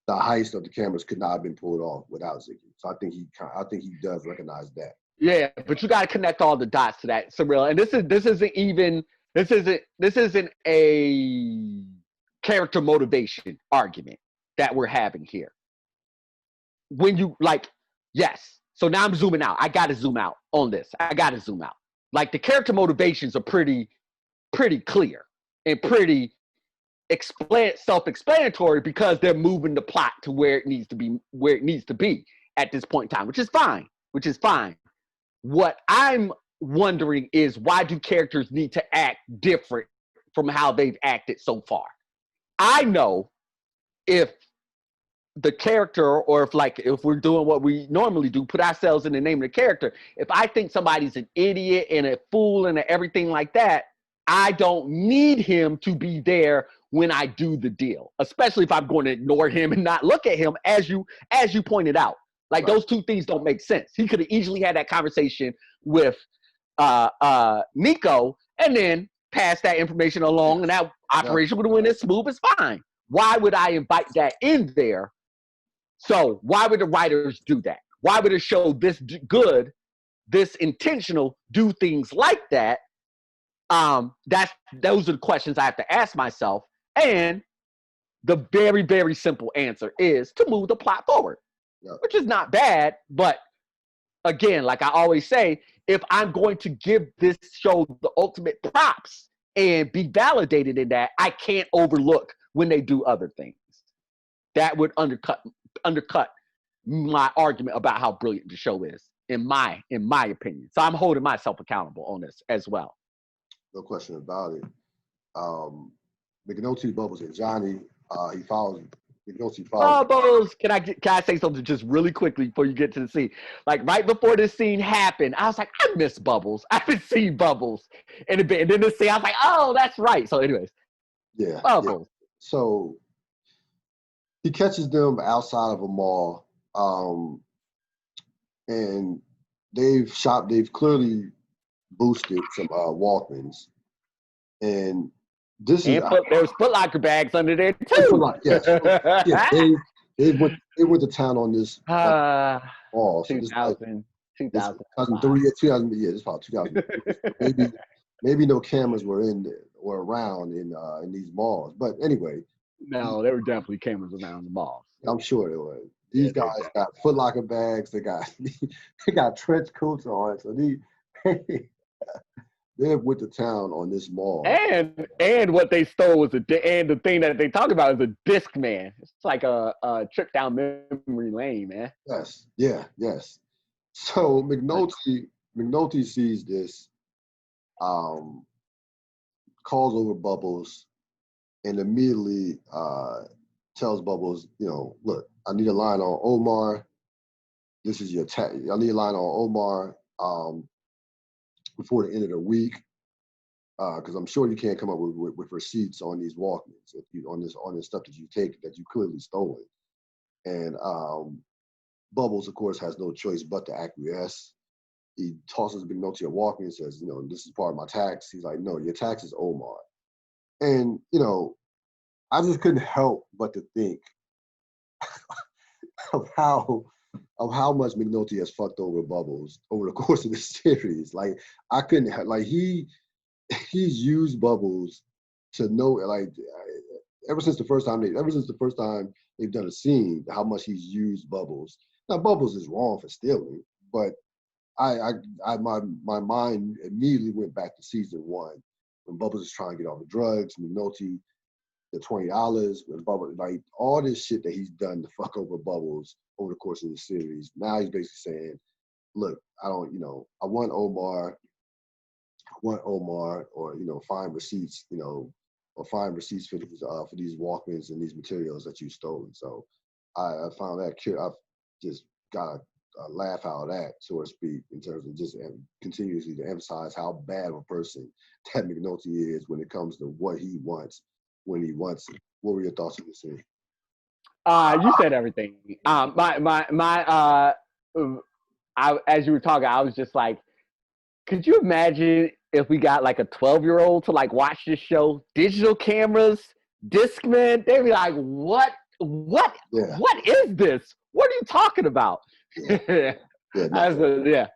heist of the cameras could not have been pulled off without Ziggy. So I think he does recognize that. Yeah, but you got to connect all the dots to that, Cyril. And this isn't a character motivation argument that we're having here. When you yes. So now I'm zooming out. I got to zoom out on this. Like the character motivations are pretty clear and pretty self-explanatory because they're moving the plot to where it needs to be at this point in time, which is fine. What I'm wondering is, why do characters need to act different from how they've acted so far? I know if the character, or if we're doing what we normally do, put ourselves in the name of the character. If I think somebody's an idiot and a fool and everything like that, I don't need him to be there when I do the deal, especially if I'm going to ignore him and not look at him, as you pointed out. Like, those two things don't make sense. He could have easily had that conversation with Nico and then passed that information along, and that operation would have went as smooth as fine. Why would I invite that in there? So why would the writers do that? Why would a show this good, this intentional, do things like that? Those are the questions I have to ask myself. And the very, very simple answer is to move the plot forward, which is not bad. But again, like I always say, if I'm going to give this show the ultimate props and be validated in that, I can't overlook when they do other things. That would undercut my argument about how brilliant the show is, in my opinion. So I'm holding myself accountable on this as well. No question about it. McNulty, Bubbles, and Johnny, he follows. McNulty follows. Bubbles, can I say something just really quickly before you get to the scene? Like, right before this scene happened, I was like, I miss Bubbles. I haven't seen Bubbles in a bit. And then this scene, I was like, oh, that's right. So anyways. Yeah. Bubbles. Yeah. So he catches them outside of a mall. And they've clearly boosted some Walkmans. And this is there's Foot Locker bags under there too. Yes. They went to town on this mall. So 2000, 2003, 2000. Yeah, it's probably 2000. maybe no cameras were around in these malls. But anyway, no, there were definitely cameras around the malls. I'm sure there were. These guys got Foot Locker bags. They got trench coats on. So they went to town on this mall. And what they stole was and the thing that they talk about is a disc man. It's like a trip down memory lane, man. Yes. Yeah. Yes. So McNulty sees this, calls over Bubbles, and immediately tells Bubbles, look, I need a line on Omar. This is your I need a line on Omar before the end of the week, because I'm sure you can't come up with receipts on these Walkmans, on this stuff that you take that you clearly stolen. And Bubbles, of course, has no choice but to acquiesce. He tosses McNulty a Walkman and says, this is part of my tax. He's like, no, your tax is Omar. And I just couldn't help but to think of how much McNulty has fucked over Bubbles over the course of this series. Like, I couldn't, like, he's used Bubbles to know, like, ever since the first time they've done a scene, how much he's used Bubbles. Now, Bubbles is wrong for stealing, but my mind immediately went back to season 1 when Bubbles is trying to get off the drugs, McNulty, the $20, when Bubbles, like, all this shit that he's done to fuck over Bubbles over the course of the series. Now he's basically saying, look, I want Omar, or, find receipts, or find receipts for these Walkmans and these materials that you've stolen. So I found that I've just got a laugh out of that, so to speak, in terms of just continuously to emphasize how bad of a person that McNulty is when it comes to what he wants when he wants it. What were your thoughts on this scene? You said everything. As you were talking, I was just like, could you imagine if we got like a 12-year-old to like watch this show? Digital cameras, Discman, they'd be like, what is this? What are you talking about? Yeah. That's it.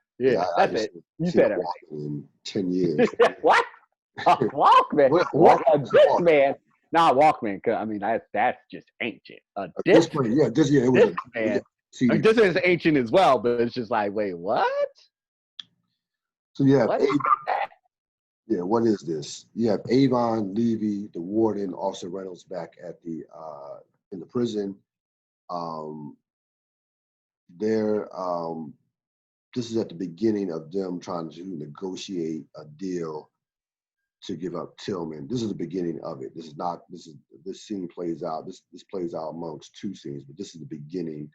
You said everything. In 10 years. What? A Walkman? What a Discman? Nah, Walkman. I mean, that's just ancient. A Discman. Yeah, Discman. I mean, this is ancient as well, but it's just like, wait, what? So you have what is this? You have Avon, Levy, the warden, Officer Reynolds back at the in the prison. This is at the beginning of them trying to negotiate a deal to give up Tillman. This is the beginning of it. This scene plays out. This plays out amongst two scenes, but this is the beginning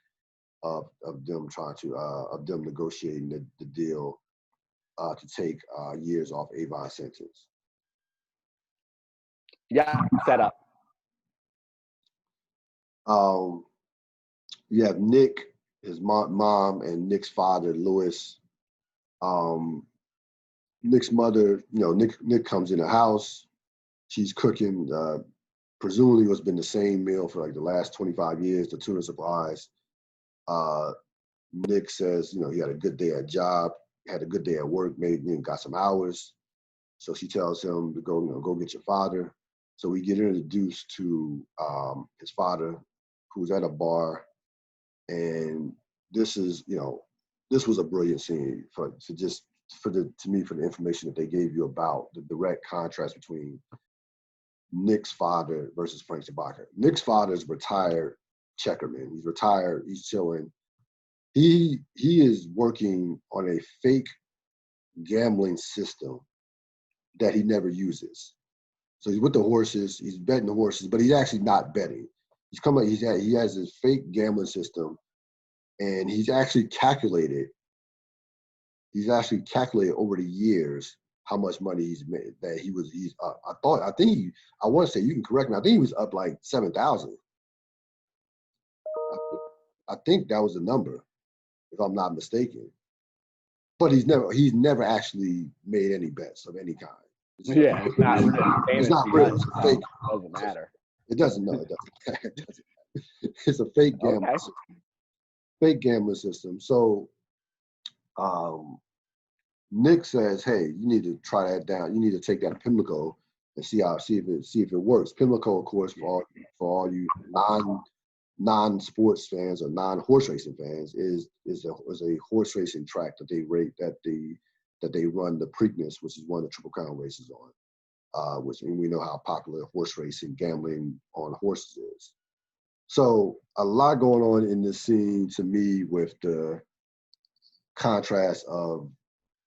of them trying to of them negotiating the deal to take years off Avon's sentence. Yeah, set up. Um, you have Nick, his mom, and Nick's father, Lewis. Um, Nick's mother, Nick comes in the house. She's cooking, presumably what's been the same meal for like the last 25 years, the tuna supplies. Uh, Nick says, he had a good day at job, had a good day at work, got some hours. So she tells him to go get your father. So we get introduced to his father, who's at a bar, and this is, this was a brilliant scene for the information that they gave you about the direct contrast between Nick's father versus Frank Sabaka. Nick's father is retired checkerman. He's retired. He's chilling. He is working on a fake gambling system that he never uses. So he's with the horses. He's betting the horses, but he's actually not betting. He has this fake gambling system, and he's actually calculated over the years how much money he's made. He's up. I want to say, you can correct me, I think he was up like 7,000. I think that was the number, if I'm not mistaken. But he's never actually made any bets of any kind. It's not real. It's not real. It's a fake. It doesn't matter. It doesn't. No, it doesn't. It's a fake gambling system. Fake gambling system. So Nick says, "Hey, you need to try that down. You need to take that to Pimlico and see if it works." Pimlico, of course, for all you non-sports fans or non-horse racing fans, is a horse racing track that they run the Preakness, which is one of the Triple Crown races on. Which we know how popular horse racing, gambling on horses is. So a lot going on in this scene to me with the contrast of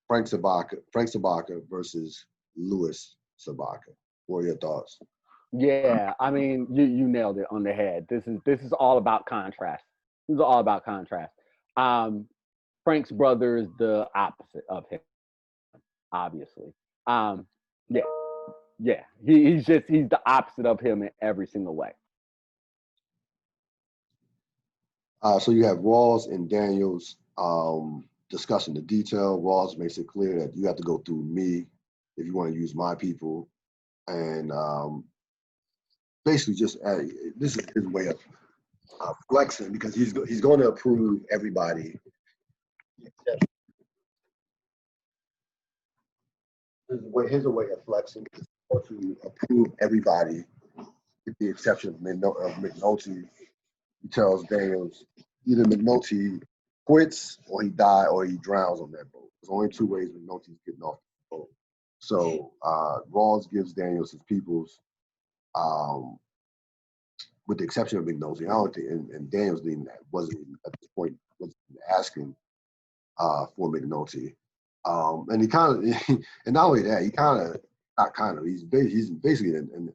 Frank Sabaka versus Louis Sabaka. What are your thoughts? Yeah, I mean, you nailed it on the head. This is all about contrast. This is all about contrast. Frank's brother is the opposite of him, obviously. Yeah, yeah. He's the opposite of him in every single way. So you have Rawls and Daniels discussing the detail. Rawls makes it clear that you have to go through me if you want to use my people, and basically just this is his way of flexing, because he's going to approve everybody. Here's a way of flexing, to approve everybody with the exception of McNulty. He tells Daniels either McNulty quits or he dies or he drowns on that boat. There's only two ways McNulty's getting off the boat. So Rawls gives Daniels his peoples, with the exception of McNulty. I don't think, and Daniels wasn't even at this point asking for McNulty. And he kind of, and not only that, he's basically an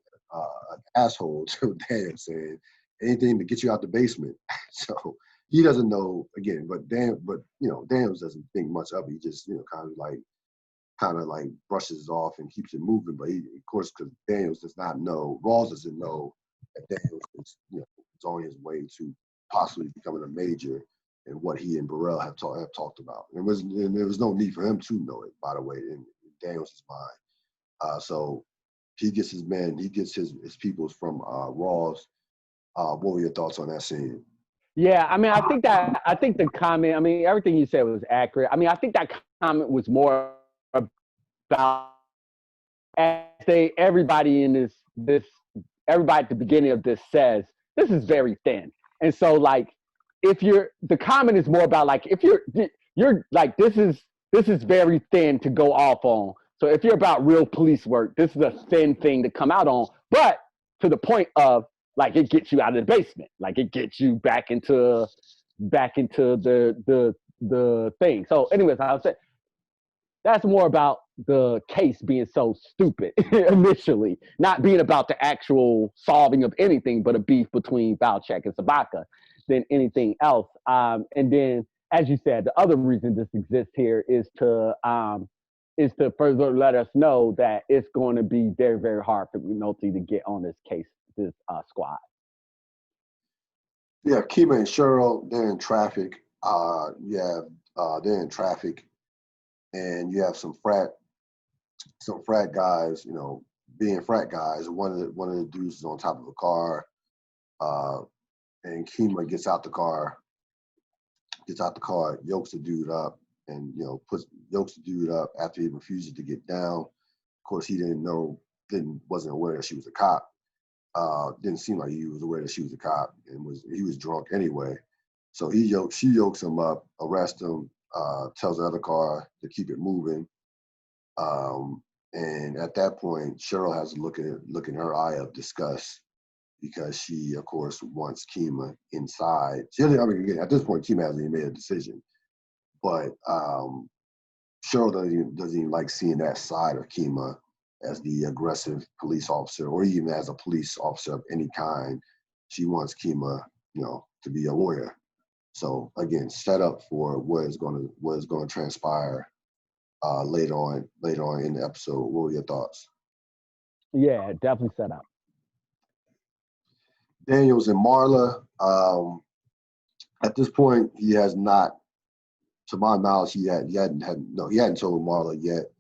asshole to Daniels, saying anything to get you out the basement. So he doesn't know, again, but Daniels doesn't think much of it. He just, kind of like brushes it off and keeps it moving. But he, of course, because Daniels does not know, Rawls doesn't know that Daniels is, is on his way to possibly becoming a major, and what he and Burrell have talked about. And there was no need for him to know it, by the way, in Daniels' mind. So he gets his men, he gets his peoples from Rawls. What were your thoughts on that scene? Yeah, I mean, I think the comment, I mean, everything you said was accurate. I mean, I think that comment was more about everybody in everybody at the beginning of this says this is very thin, and so like the comment is more about like if you're like this is very thin to go off on. So if you're about real police work, this is a thin thing to come out on, but to the point of like it gets you out of the basement, like it gets you back into the thing. So anyways, I was saying that's more about the case being so stupid initially, not being about the actual solving of anything, but a beef between Valchek and Sabaka than anything else. And then, as you said, the other reason this exists here is to is to further let us know that it's going to be very, very hard for McNulty to get on this case, this squad. Yeah, Kima and Cheryl, they're in traffic. They're in traffic, and you have some frat guys, being frat guys. One of the dudes is on top of a car, and Kima gets out the car, yokes the dude up, and yokes the dude up after he refuses to get down. Of course, he wasn't aware that she was a cop. Didn't seem like he was aware that she was a cop, and he was drunk anyway. So she yokes him up, arrests him, tells the other car to keep it moving. And at that point, Cheryl has a look in her eye of disgust, because she, of course, wants Kima inside. Again, at this point, Kima hasn't even made a decision, but Cheryl doesn't even like seeing that side of Kima as the aggressive police officer, or even as a police officer of any kind. She wants Kima, to be a lawyer. So again, set up for what is going to transpire later on in the episode. What were your thoughts? Yeah, definitely set up. Daniels and Marla. At this point, he has not, to my knowledge, he hadn't told Marla yet.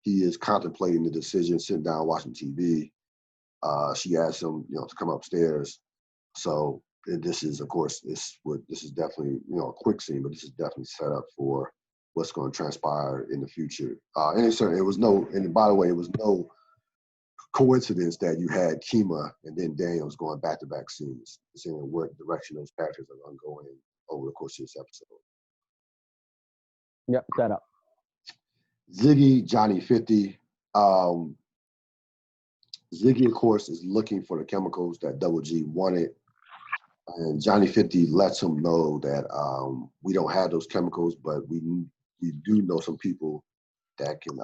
He is contemplating the decision, sitting down watching TV. She asked him, to come upstairs. So this is, of course, this is definitely, a quick scene, but this is definitely set up for what's going to transpire in the future. And by the way, it was no coincidence that you had Kima and then Daniels going back-to-back scenes, seeing what direction those characters are going to go in over the course of this episode. Yep, set up. Ziggy, Johnny 50. Ziggy, of course, is looking for the chemicals that Double G wanted. And Johnny 50 lets him know that we don't have those chemicals, but we do know some people that can,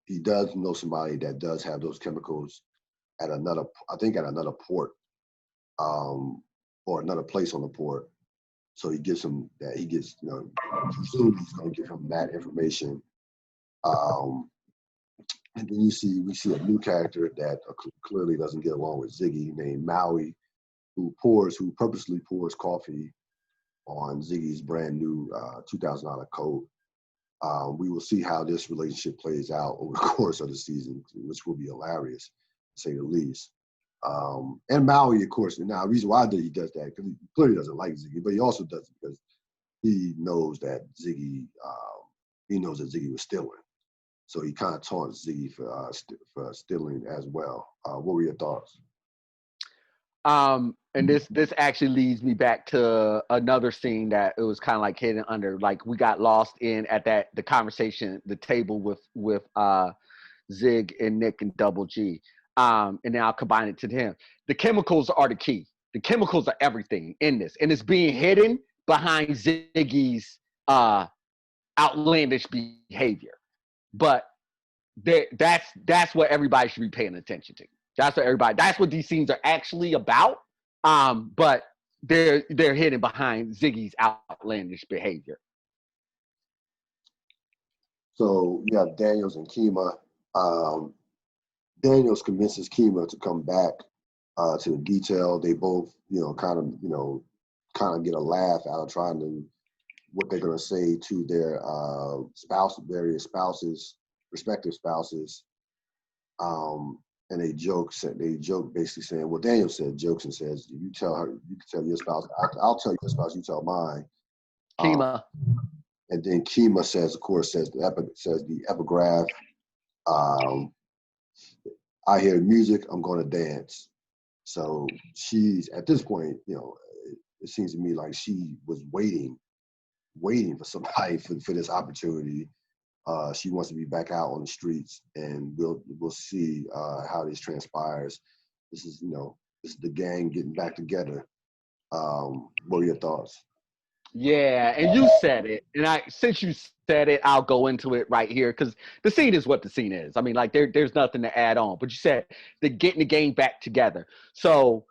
he does know somebody that does have those chemicals at another port, or another place on the port. So he gives him that. Presumably he's going to give him that information. And then we see a new character that clearly doesn't get along with Ziggy, named Maui, who purposely pours coffee on Ziggy's brand new $2,000 coat. We will see how this relationship plays out over the course of the season, which will be hilarious, to say the least. And Maui, of course, now the reason why he does that, because he clearly doesn't like Ziggy, but he also does it because he knows that Ziggy was stealing. So he kind of taunts Ziggy for stealing as well. What were your thoughts? And this actually leads me back to another scene that it was kind of like hidden under, like we got lost in at the conversation, the table with Zig and Nick and Double G. And then I'll combine it to him. The chemicals are the key. The chemicals are everything in this, and it's being hidden behind Ziggy's outlandish behavior. But that's what everybody should be paying attention to. That's what these scenes are actually about. But they're hidden behind Ziggy's outlandish behavior. So you have Daniels and Kima. Daniels convinces Kima to come back to the detail. They both, kind of get a laugh out of trying to what they're going to say to their various spouses, respective spouses. And they joke basically saying, well, Daniel jokes and says, you can tell your spouse, I'll tell your spouse, you tell mine. Kima. And then Kima says the epigraph, I hear music, I'm going to dance. So she's, at this point, it seems to me like she was waiting for somebody for this opportunity. She wants to be back out on the streets, and we'll see how this transpires. This is the gang getting back together. What are your thoughts? Yeah, and you said it, and since you said it, I'll go into it right here because the scene is what the scene is. I mean, like there's nothing to add on. But you said they're getting the gang back together. So,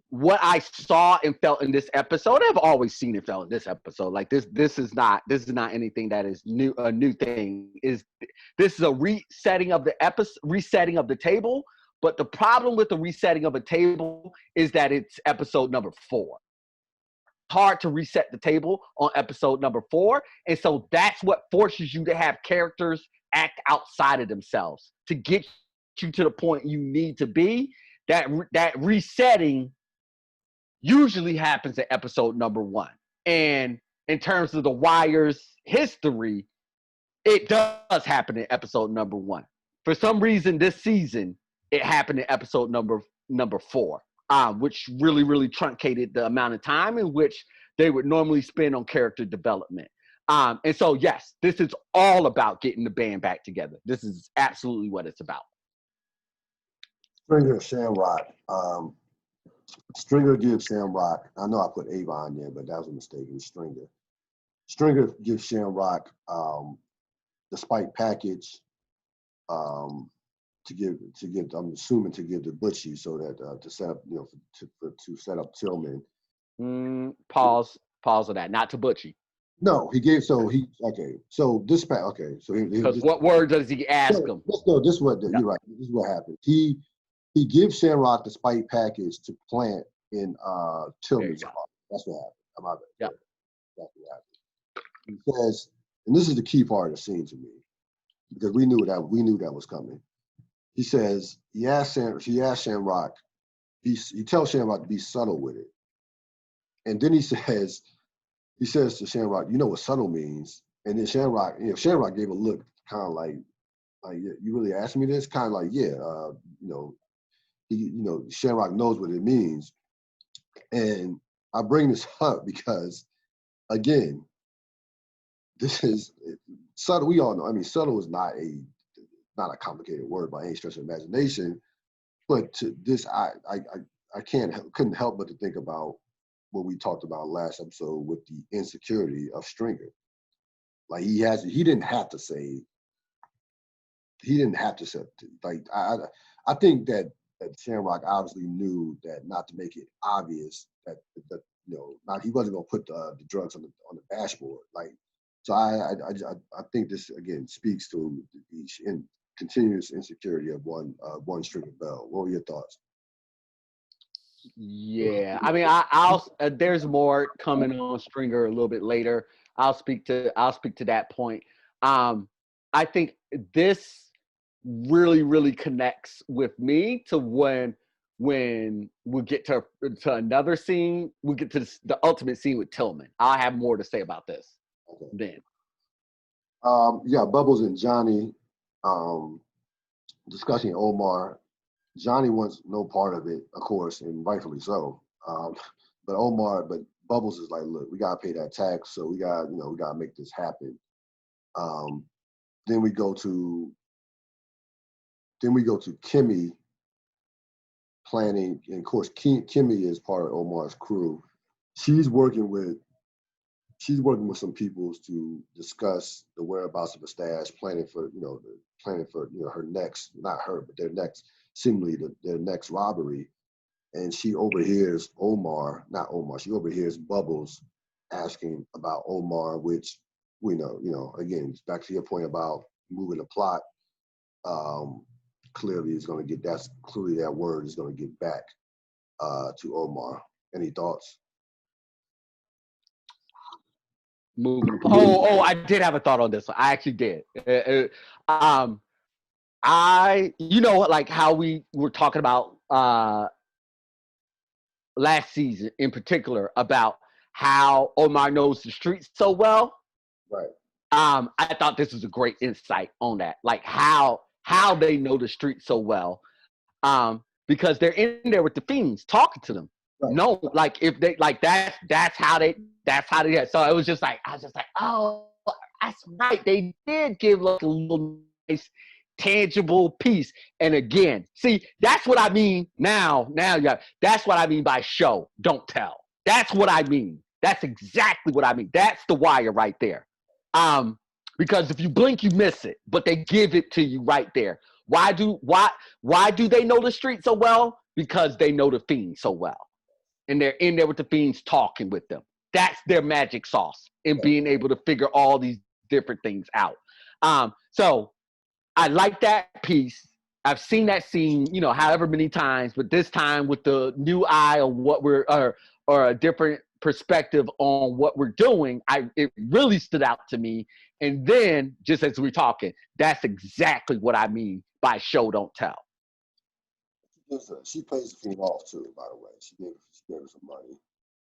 what I saw and felt in this episode, I've always seen and felt in this episode. Like this is not anything that is new. A new thing this is a resetting of the resetting of the table. But the problem with the resetting of a table is that it's episode number 4. Hard to reset the table on episode number 4, and so that's what forces you to have characters act outside of themselves to get you to the point you need to be. That resetting usually happens at episode number 1. And in terms of The Wire's history, it does happen in episode number 1. For some reason, this season, it happened in episode number 4, which really, really truncated the amount of time in which they would normally spend on character development. And so, yes, this is all about getting the band back together. This is absolutely what it's about. Stringer Shamrock. Stringer gives Shamrock. I know I put Avon there, but that was a mistake. It was Stringer. Stringer gives Shamrock the spike package to give. I'm assuming to give to Butchie so that to set up, to set up Tillman. Pause on that. Not to Butchie. No, he gave. So this pack. Okay, so because what word does he ask him? No, this is what you're right. This is what happened. He gives Shamrock the spike package to plant in Tillman's car. That's what happened. Yeah. That's what happened. He says, and this is the key part of the scene to me, because we knew that was coming. He says he tells Shamrock, he tells Shamrock to be subtle with it, and then he says to Shamrock, you know what subtle means? And then Shamrock gave a look, kind of like you really asking me this? Kind of like, yeah, Shamrock knows what it means. And I bring this up because, again, this is subtle. We all know. I mean, subtle is not a complicated word by any stretch of imagination. But to this, I couldn't help but to think about what we talked about last episode with the insecurity of Stringer. Like he didn't have to say. Like I think that Shamrock obviously knew that not to make it obvious that he wasn't going to put the drugs on the dashboard. Like, so I think this again speaks to the continuous insecurity of one Stringer Bell. What were your thoughts? Yeah, I mean, I'll there's more coming on Stringer a little bit later. I'll speak to that point. I think this really, really connects with me to when we get to another scene, we get to the ultimate scene with Tillman. I'll have more to say about this then. Bubbles and Johnny discussing Omar. Johnny wants no part of it, of course, and rightfully so. But Bubbles is like, look, we gotta pay that tax, so we gotta make this happen. Then we go to Kimmy planning, and of course, Kimmy is part of Omar's crew. She's working with some people to discuss the whereabouts of a stash, planning for her next, not her, but their next, seemingly their next robbery. And she overhears she overhears Bubbles asking about Omar, which we know, again, back to your point about moving the plot, clearly that word is going to get back to Omar. Any thoughts? Moving. I did have a thought on this one. I actually did. Like how we were talking about last season in particular about how Omar knows the streets so well. Right. I thought this was a great insight on that, like how they know the streets so well, because they're in there with the fiends talking to them. Right. No, like if they like that's how they get. So it was just like I was just like, oh, that's right. They did give like a little nice tangible piece. And again, see, that's what I mean now, yeah, that's what I mean by show, don't tell. That's what I mean. That's exactly what I mean. That's The Wire right there. Because if you blink, you miss it, but they give it to you right there. Why do they know the street so well? Because they know the fiend so well. and they're in there with the fiends talking with them. That's their magic sauce in being able to figure all these different things out. So I like that piece. I've seen that scene, you know, however many times, but this time with the new eye on what we're or a different perspective on what we're doing, it really stood out to me. And then, just as we're talking, that's exactly what I mean by show don't tell. She pays the fiend off too, by the way. She gave her some money.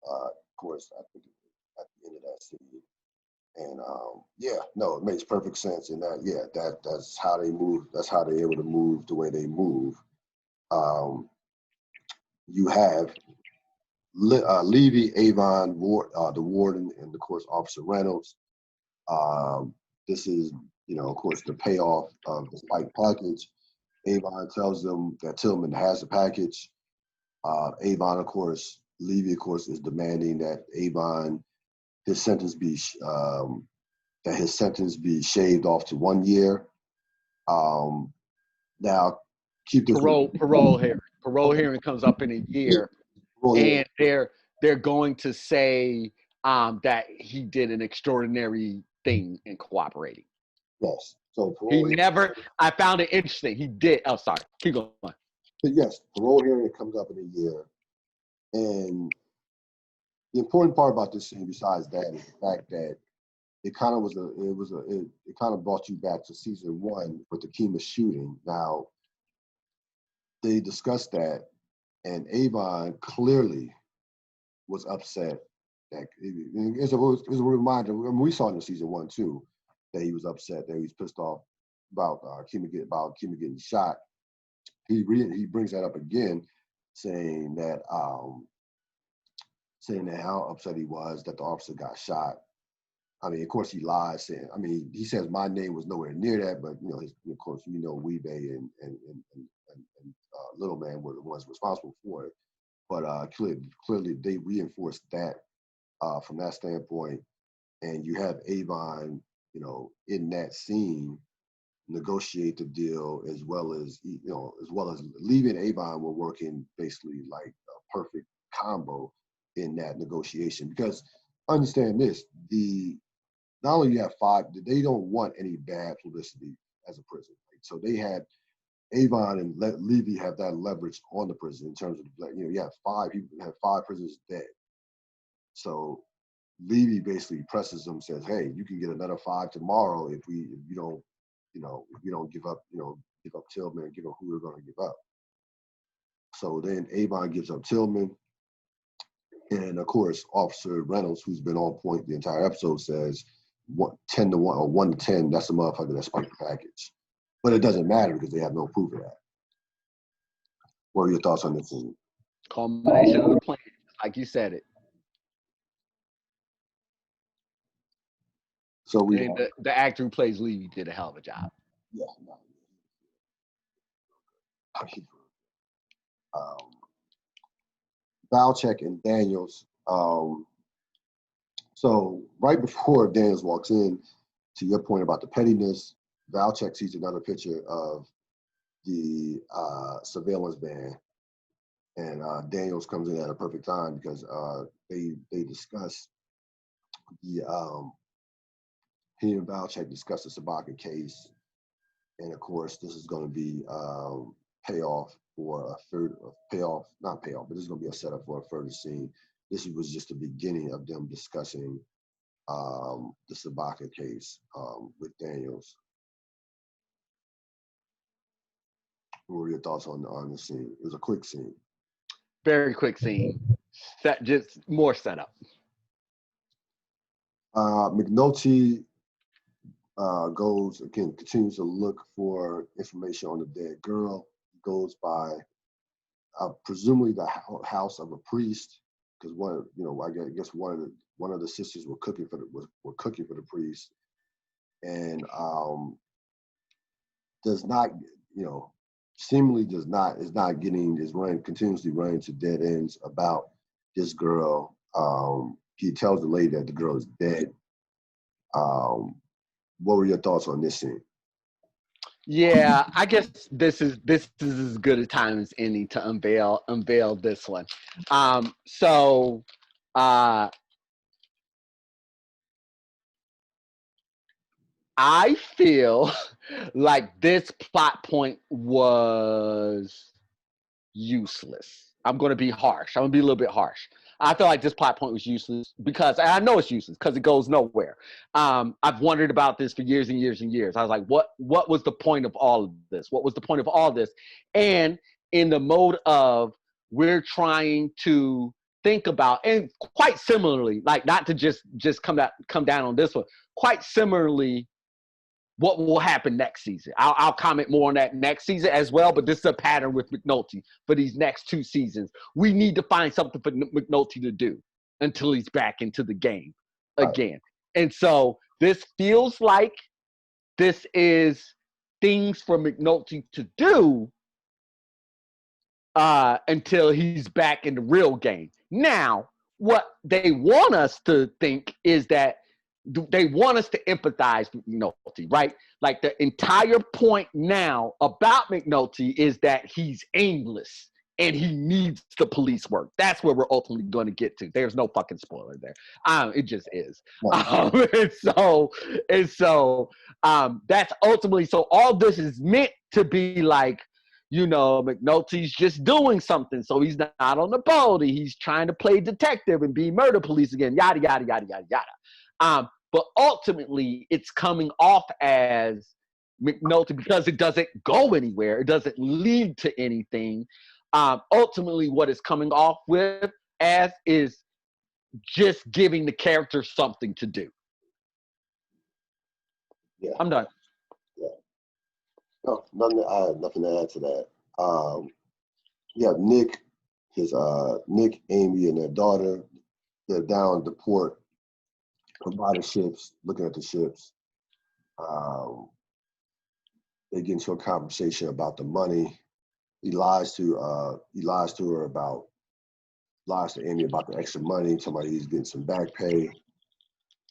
Of course, I think at the end of that scene. And yeah, no, it makes perfect sense. And that's how they move. That's how they're able to move the way they move. You have Levy, Avon, the warden, and of course Officer Reynolds. This is, you know, of course, the payoff of the spike package. Avon tells them that Tillman has the package. Avon, of course, Levy, of course, is demanding that his sentence be shaved off to 1 year. Now, keep this parole hearing. Parole hearing comes up in a year, and they're going to say that he did an extraordinary thing in cooperating. Yes. So I found it interesting. He did. Oh, sorry. Keep going. But yes, parole hearing comes up in a year, and the important part about this scene, besides that, is the fact that it kind of brought you back to season 1 with the Kima shooting. Now, they discussed that, and Avon clearly was upset. That it was a reminder. I mean, we saw it in season 1 too, that he was upset, that he was pissed off about Kima getting shot. He brings that up again, saying that how upset he was that the officer got shot. I mean, of course, he lies. Saying, I mean, he says my name was nowhere near that, but you know, of course, Weebay and Little Man were the ones responsible for it. But clearly, they reinforced that from that standpoint. And you have Avon, you know, in that scene, negotiate the deal as well as Levy and Avon were working basically like a perfect combo in that negotiation. Because understand this, not only you have 5, they don't want any bad publicity as a prison. Right? So they had Avon and Levy have that leverage on the prison in terms of you have 5 people, have 5 prisoners dead. So Levy basically presses them, says, "Hey, you can get another 5 tomorrow if you don't give up Tillman and give up who we're going to give up." So then Avon gives up Tillman, and of course Officer Reynolds, who's been on point the entire episode, says 10 to 1 or 1 to 10. That's the motherfucker that spiked the package, but it doesn't matter because they have no proof of that. What are your thoughts on this scene? Culmination of the plan, like you said it. So the actor who plays Levy did a hell of a job. Yeah. Valchek and Daniels. So right before Daniels walks in, to your point about the pettiness, Valchek sees another picture of the surveillance van, and Daniels comes in at a perfect time because they discuss he and Valchek discuss the Sabaka case, and of course this is going to be payoff for not payoff, but this is going to be a setup for a further scene. This was just the beginning of them discussing the Sabaka case with Daniels. What were your thoughts on the scene? It was a quick scene. Very quick scene. Just more setup. McNulty continues to look for information on the dead girl. Goes by presumably the house of a priest, because I guess one of the sisters were cooking for the priest, and is continuously running to dead ends about this girl. He tells the lady that the girl is dead. What were your thoughts on this scene? Yeah, I guess this is as good a time as any to unveil this one. So uh I feel like this plot point was useless. I'm going to be harsh. I'm going to be a little bit harsh. I feel like this plot point was useless because and I know it's useless because it goes nowhere. I've wondered about this for years and years and years. I was like, what was the point of all of this? What was the point of all this? And in the mode of we're trying to think about, and quite similarly, like not to just come down on this one, quite similarly what will happen next season. I'll comment more on that next season as well, but this is a pattern with McNulty for these next 2 seasons. We need to find something for McNulty to do until he's back into the game Right. again. And so this feels like this is things for McNulty to do until he's back in the real game. Now, what they want us to think is that they want us to empathize with McNulty, right? Like the entire point now about McNulty is that he's aimless and he needs the police work. That's where we're ultimately going to get to. There's no fucking spoiler there. It just is. And so that's ultimately, so all this is meant to be like, McNulty's just doing something. So he's not on the boat. He's trying to play detective and be murder police again, yada, yada, yada, yada, yada. But ultimately, it's coming off as McNulty because it doesn't go anywhere. It doesn't lead to anything. Ultimately, what it's coming off with as is just giving the character something to do. Yeah. I'm done. Yeah. No, nothing. I have nothing to add to that. Yeah, Nick, Nick, Amy, and their daughter, they're down at the port, by the ships, looking at the ships. They get into a conversation about the money. He lies to her about, lies to Amy about the extra money, somebody he's getting some back pay,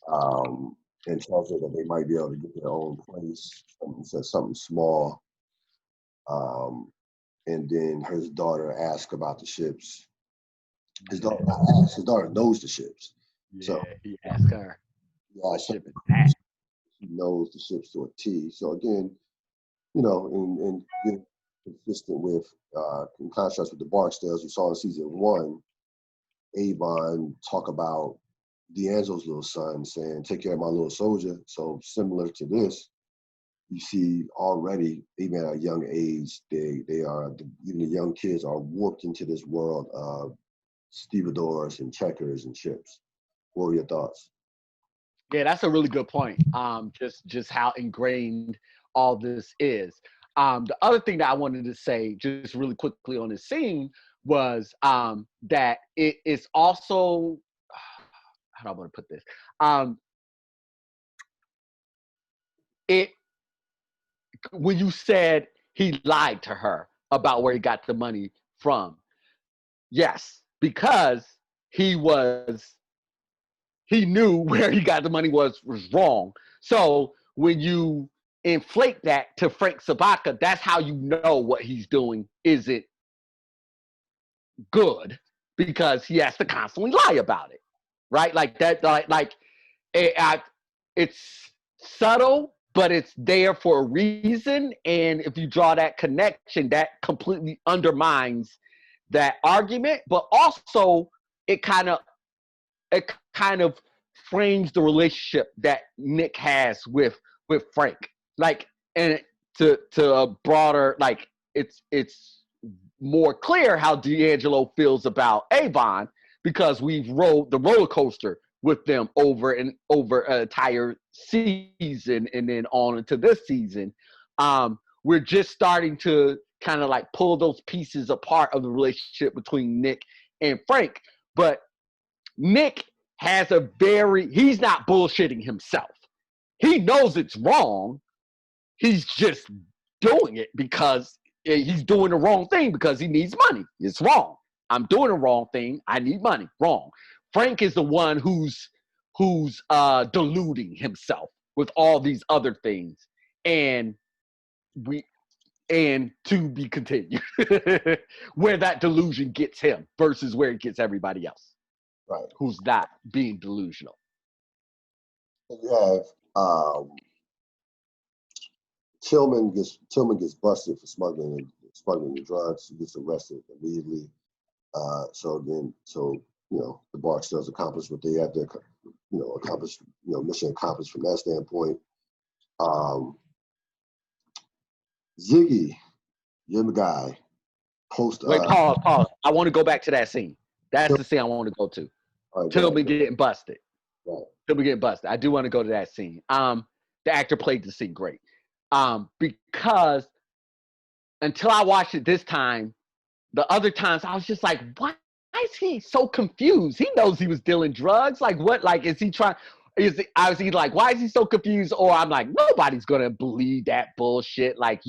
and tells her that they might be able to get their own place. Says something small. And then his daughter asks about the ships. His daughter not asks, his daughter knows the ships. Yeah, So he asked her. yeah, Ship is that. she knows the ships to a T. So again, and being consistent with, in contrast with the Barksdales we saw in season 1, Avon talk about D'Angelo's little son saying, "Take care of my little soldier." So similar to this, you see already, even at a young age, they are, even the young kids are warped into this world of stevedores and checkers and chips. What were your thoughts? Yeah, that's a really good point. Just how ingrained all this is. The other thing that I wanted to say, just really quickly on this scene, was that it is also, how do I want to put this? It When you said he lied to her about where he got the money from, yes, because he knew where he got the money was wrong. So when you inflate that to Frank Sabaka, that's how you know what he's doing isn't good, because he has to constantly lie about it, right? Like that, it's subtle, but it's there for a reason. And if you draw that connection, that completely undermines that argument. But also, it kind of it kind of frames the relationship that Nick has with Frank. Like, and to a broader, like, it's more clear how D'Angelo feels about Avon because we've rode the roller coaster with them over an entire season and then on into this season. We're just starting to kind of like pull those pieces apart of the relationship between Nick and Frank. But Nick has he's not bullshitting himself. He knows it's wrong. He's just doing it because he's doing the wrong thing because he needs money. It's wrong. I'm doing the wrong thing. I need money. Wrong. Frank is the one who's deluding himself with all these other things. And we and to be continued. Where that delusion gets him versus where it gets everybody else. Right. Who's not being delusional. You have Tillman gets busted for smuggling the drugs. He gets arrested immediately. So the Barksdales accomplished what they had to accomplish. Mission accomplished from that standpoint. Ziggy, you're the guy. Wait, pause. I want to go back to that scene. That's the scene I want to go to. Right, Tillman getting busted. Right. Tillman getting busted. I do want to go to that scene. The actor played the scene great. Because until I watched it this time, the other times I was just like, why is he so confused? He knows he was dealing drugs. Like, what? Like, is he trying? I was like, why is he so confused? Or I'm like, nobody's gonna believe that bullshit. Like,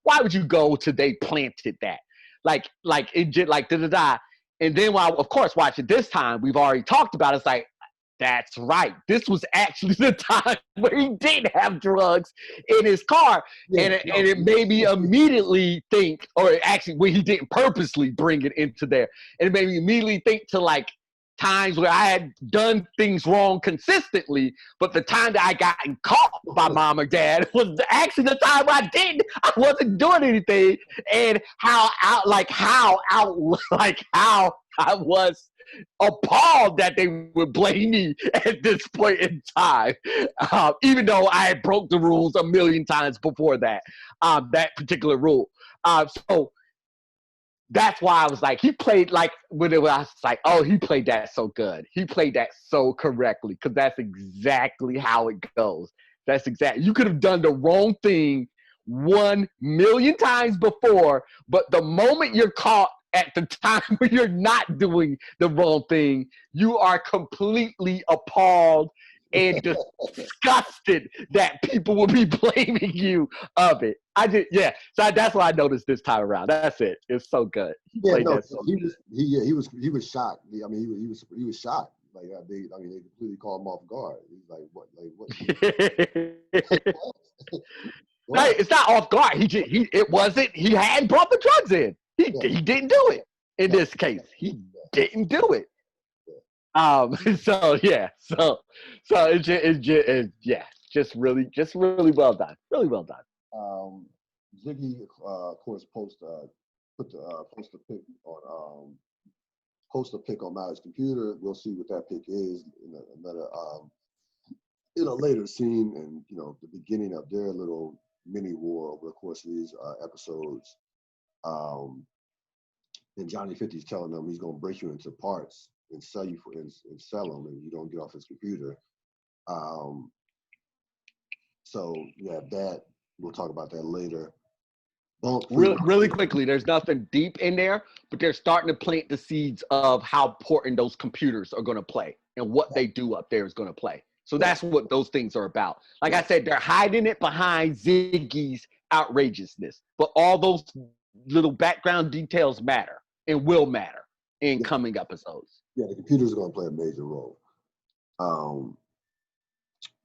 why would you go to they planted that? Like it just like da. And then while of course watch it this time, we've already talked about it, it's like, that's right. This was actually the time where he didn't have drugs in his car. And it made me immediately think, or actually when he didn't purposely bring it into there, and it made me immediately think to like times where I had done things wrong consistently, but the time that I got caught by mom or dad was actually the time I wasn't doing anything, and how I was appalled that they would blame me at this point in time, even though I had broke the rules a million times before that particular rule. So that's why I was like, he played like when it was, I was like, oh, he played that so good. He played that so correctly, because that's exactly how it goes. That's exactly. You could have done the wrong thing 1,000,000 times before, but the moment you're caught at the time when you're not doing the wrong thing, you are completely appalled and disgusted that people will be blaming you of it. So that's what I noticed this time around. That's it. It's so good. He was shocked. I mean, he was shocked. Like they completely caught him off guard. He's like, what? Like what? Right, it's not off guard. He hadn't brought the drugs in. He didn't do it in this case. He didn't do it. So it's just really well done. Really well done. Ziggy, of course, post a pic on Mallory's computer. We'll see what that pic is in a later scene, and the beginning of their little mini war over the course of these episodes. And Johnny 50's telling them he's gonna break you into parts and sell them, and you don't get off his computer. So you have that. We'll talk about that later. Really quickly, there's nothing deep in there, but they're starting to plant the seeds of how important those computers are going to play and what they do up there is going to play. So that's what those things are about. Like I said, they're hiding it behind Ziggy's outrageousness, but all those little background details matter and will matter in coming episodes. Yeah, the computers are going to play a major role.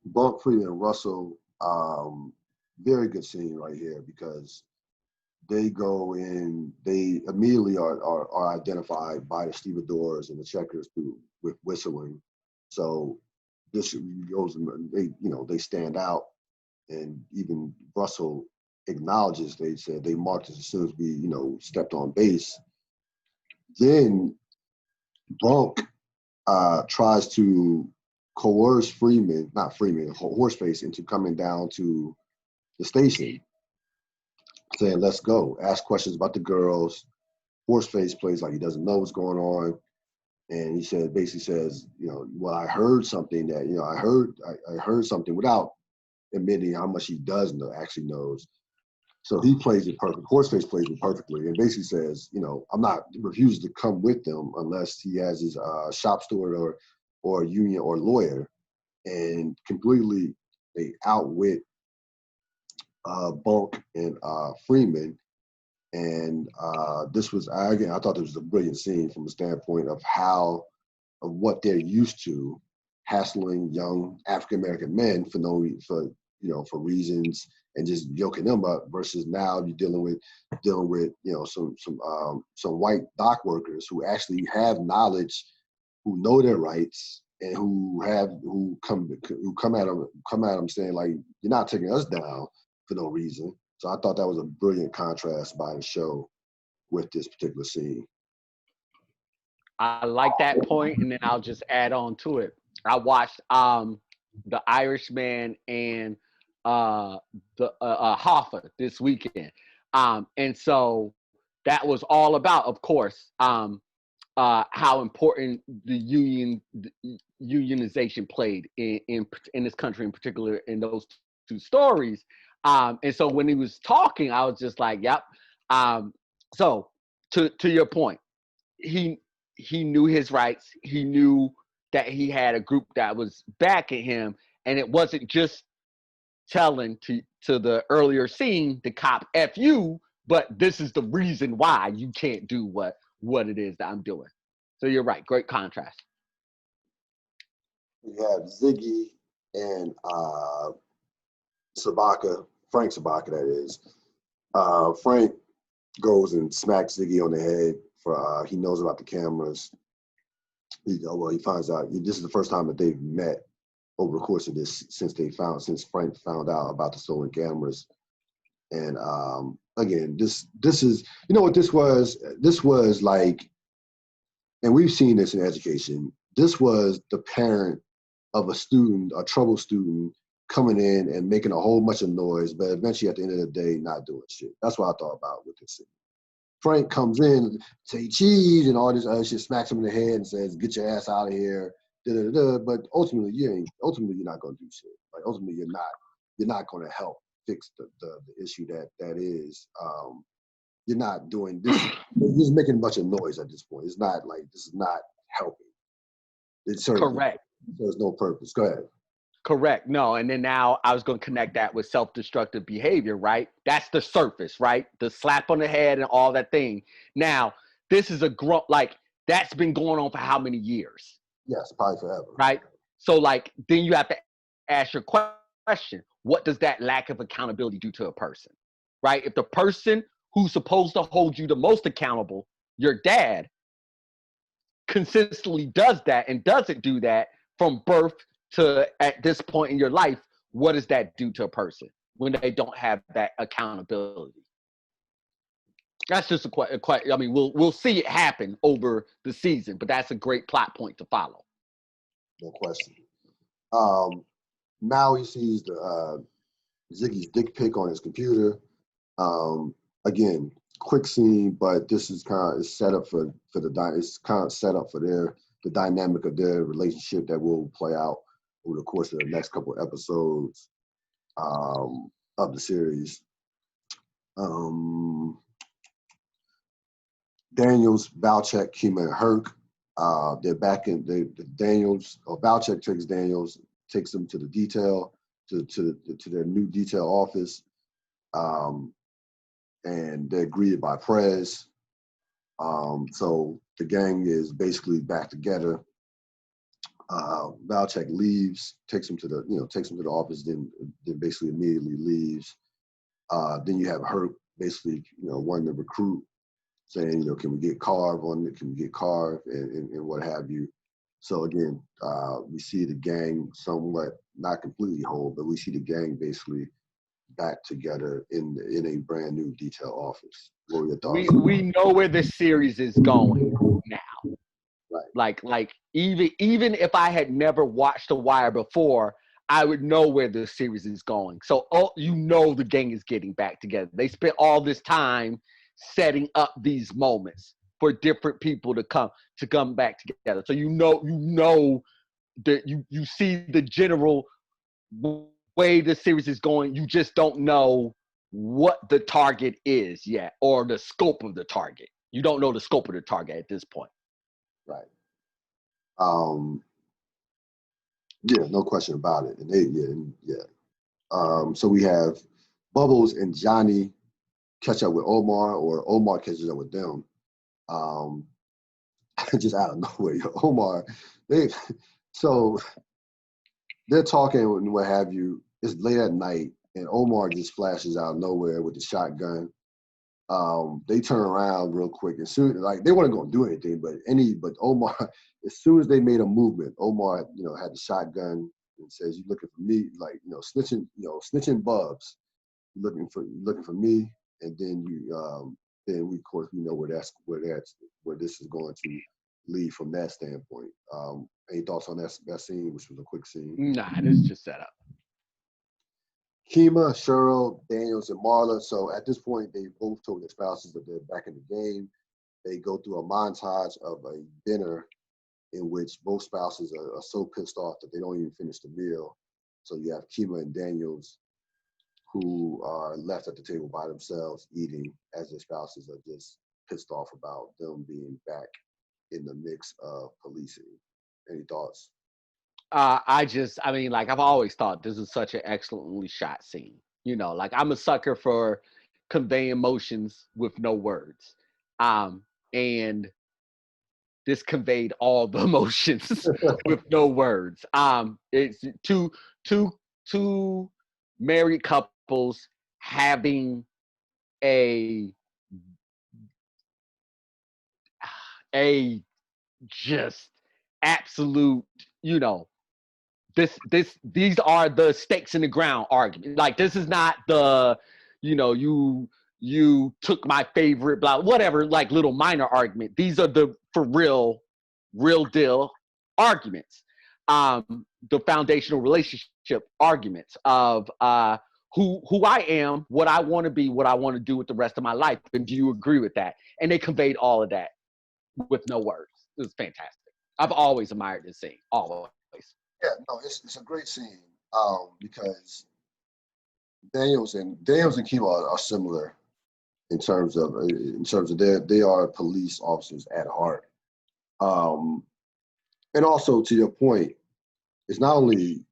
Bunk, Freeman, and Russell, very good scene right here, because they go in, they immediately are identified by the stevedores and the checkers with whistling. So this goes, they stand out, and even Russell acknowledges, they said they marked us as soon as we, stepped on base. Then Bunk tries to coerce Horseface into coming down to the station, saying, let's go, ask questions about the girls. Horseface plays like he doesn't know what's going on. And he basically says, well, I heard something that, I heard something, without admitting how much he actually knows. So he plays it perfect. Horseface plays it perfectly, and basically says, refuses to come with them unless he has his shop steward or union or lawyer, and completely they outwit Bunk and Freeman. And this was, again, I thought this was a brilliant scene from the standpoint of what they're used to, hassling young African-American men for for reasons and just yoking them up versus now you're dealing with some white dock workers who actually have knowledge, who know their rights, and who come at them saying like, you're not taking us down for no reason. So I thought that was a brilliant contrast by the show with this particular scene. I like that point, and then I'll just add on to it. I watched The Irishman and the Hoffa this weekend, and so that was all about, of course, how important the unionization played in this country, in particular, in those two stories. And so when he was talking, I was just like, "Yep." So to your point, he knew his rights. He knew that he had a group that was backing him, and it wasn't just telling to the earlier scene, the cop F you, but this is the reason why you can't do what it is that I'm doing. So you're right. Great contrast. We have Ziggy and Sabaka, Frank Sabaka, that is. Frank goes and smacks Ziggy on the head for he knows about the cameras. He finds out this is the first time that they've met over the course of this since Frank found out about the stolen cameras. And again, this is, you know what this was? This was like, and we've seen this in education, this was the parent of a student, a troubled student, coming in and making a whole bunch of noise, but eventually at the end of the day, not doing shit. That's what I thought about with this scene. Frank comes in, say cheese and all this other shit, smacks him in the head and says, "Get your ass out of here." But ultimately, you're not gonna do shit. Like ultimately, you're not gonna help fix the issue that is. You're not doing this. You're just making a bunch of noise at this point. It's not like this is not helping. It's correct. There's no purpose. Go ahead. Correct. No, and then now I was going to connect that with self-destructive behavior, right? That's the surface, right? The slap on the head and all that thing. Now, this is like that's been going on for how many years? Yes, probably forever. Right? So like then you have to ask your question, what does that lack of accountability do to a person? Right? If the person who's supposed to hold you the most accountable, your dad, consistently does that and doesn't do that from birth to at this point in your life, what does that do to a person when they don't have that accountability? That's just I mean, we'll see it happen over the season, but that's a great plot point to follow. No question. Now he sees the Ziggy's dick pic on his computer. Again, quick scene, but this is kind of set up for the dynamic of their relationship that will play out over the course of the next couple of episodes of the series. Daniels, Valchek, Kima, and Herc. They're back in. Valchek takes them to the detail to their new detail office, and they're greeted by Prez. So the gang is basically back together. Valchek leaves, takes him to the office, then basically immediately leaves. Then you have Herc basically, wanting to recruit, saying, can we get Carve on it? Can we get Carve and what have you? So again, we see the gang somewhat, not completely whole, but we see the gang basically back together in a brand new detail office. What were your thoughts? We know where this series is going now. Right. Like even if I had never watched The Wire before, I would know where the series is going. So the gang is getting back together. They spent all this time setting up these moments for different people to come back together. So you know that you see the general way the series is going. You just don't know what the target is yet, or the scope of the target. You don't know the scope of the target at this point. Right. Yeah, no question about it. And so we have Bubbles and Johnny catch up with Omar, or Omar catches up with them. Just out of nowhere, Omar. They're talking and what have you, it's late at night, and Omar just flashes out of nowhere with the shotgun. They turn around real quick, and soon, like they weren't going to do anything, but Omar, as soon as they made a movement, Omar, had the shotgun and says, "You looking for me?" Like, snitching Bubs, looking for me, and then then we of course we know where this is going to lead from that standpoint. Any thoughts on that scene, which was a quick scene? Nah, this is just set up. Kima, Cheryl, Daniels, and Marla. So at this point, they both told their spouses that they're back in the game. They go through a montage of a dinner in which both spouses are so pissed off that they don't even finish the meal. So you have Kima and Daniels who are left at the table by themselves eating as their spouses are just pissed off about them being back in the mix of policing. Any thoughts? I've always thought this is such an excellently shot scene. Like I'm a sucker for conveying emotions with no words. And this conveyed all the emotions with no words. It's two married couples having a just absolute, these are the stakes in the ground argument. Like this is not the, you took my favorite, blah, whatever, like little minor argument. These are the for real deal arguments. The foundational relationship arguments of who I am, what I want to be, what I want to do with the rest of my life. And do you agree with that? And they conveyed all of that with no words. It was fantastic. I've always admired this scene, always. Yeah, no, it's a great scene because Daniels and Kima are similar in terms of they are police officers at heart, and also to your point, this is not only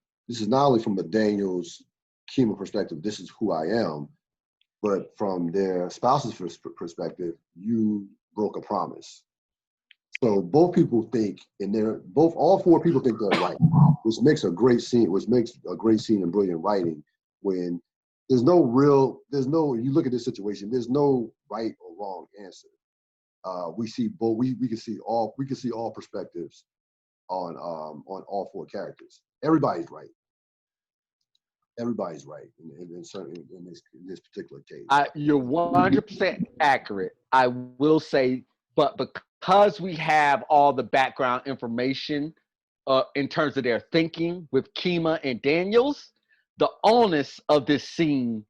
from the Daniels Kima perspective. This is who I am, but from their spouse's perspective, you broke a promise. So both people think, all four people think they're right, which makes a great scene and brilliant writing when you look at this situation, there's no right or wrong answer. We see both, we can see all perspectives on all four characters. Everybody's right. Everybody's right in this particular case. You're 100% accurate. I will say, but because we have all the background information in terms of their thinking with Kima and Daniels, the onus of this scene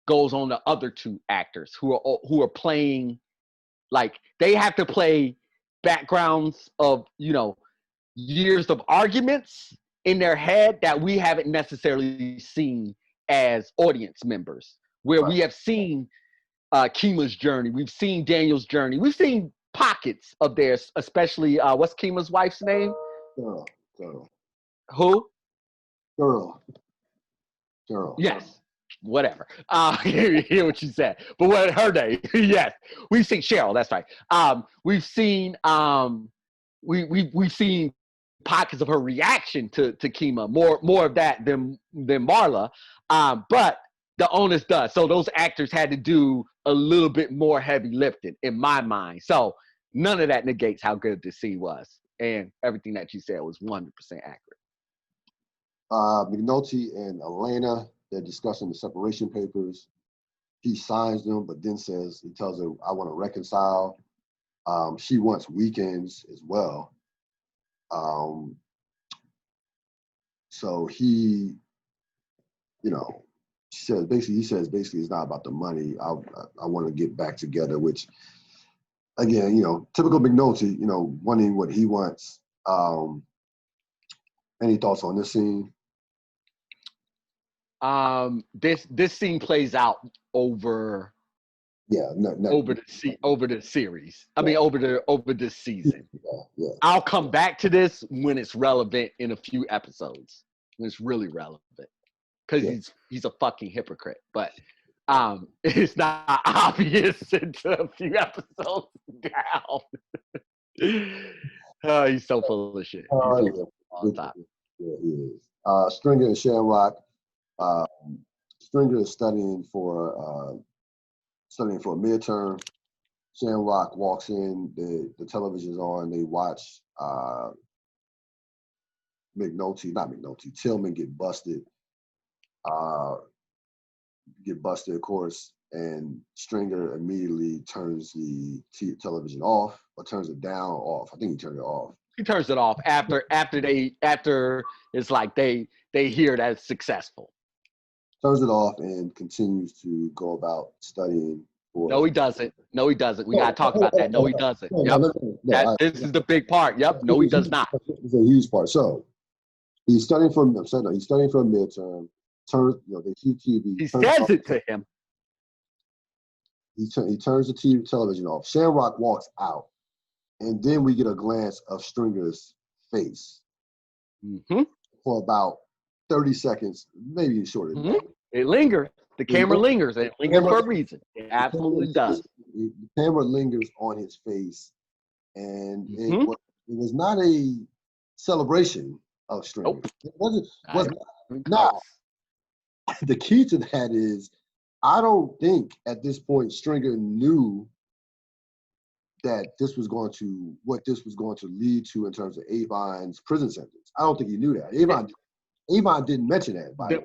goes on the other two actors who are playing, like they have to play backgrounds of years of arguments in their head that we haven't necessarily seen as audience members, where we have seen Kima's journey, we've seen Daniel's journey, we've seen pockets of theirs, especially what's Kima's wife's name? Girl. Who? Girl. Yes. Whatever. Hear what you said. But what her name? Yes. We've seen Cheryl, that's right. We've seen we've seen pockets of her reaction to Kima, more of that than Marla. But the onus does. So those actors had to do a little bit more heavy lifting in my mind. So none of that negates how good this scene was. And everything that you said was 100% accurate. McNulty and Elena, they're discussing the separation papers. He signs them, but then he tells her, I want to reconcile. She wants weekends as well. So he says basically it's not about the money. I want to get back together, which again, typical McNulty, wanting what he wants. Any thoughts on this scene? This scene plays out over over the series. I mean over this season. Yeah. I'll come back to this when it's relevant in a few episodes. When it's really relevant. Because he's a fucking hypocrite. But it's not obvious until a few episodes down. Oh, he's so full of shit. He's so full of all the time. Yeah, he is. Stringer and Shamrock, Uh, Stringer is studying for a midterm. Shamrock walks in, the television's on, they watch Tillman get busted, of course, and Stringer immediately turns the television off, or turns it down, off. I think he turned it off. He turns it off after it's like they hear that it's successful. Turns it off and continues to go about studying. No, he doesn't. We got to talk about that. No, he doesn't. This is the big part. Yep. No, he does not. It's a huge part. So he's studying for a midterm. They see TV. He says it to him. He turns the television off. Shamrock walks out, and then we get a glance of Stringer's face for about 30 seconds, maybe shorter. It lingers. The camera lingers. It lingers for a reason. It absolutely does. The camera lingers on his face, and it was not a celebration of Stringer. Nope. It wasn't. Now, the key to that is, I don't think at this point Stringer knew that what this was going to lead to in terms of Avon's prison sentence. I don't think he knew that. Avon didn't mention that, by the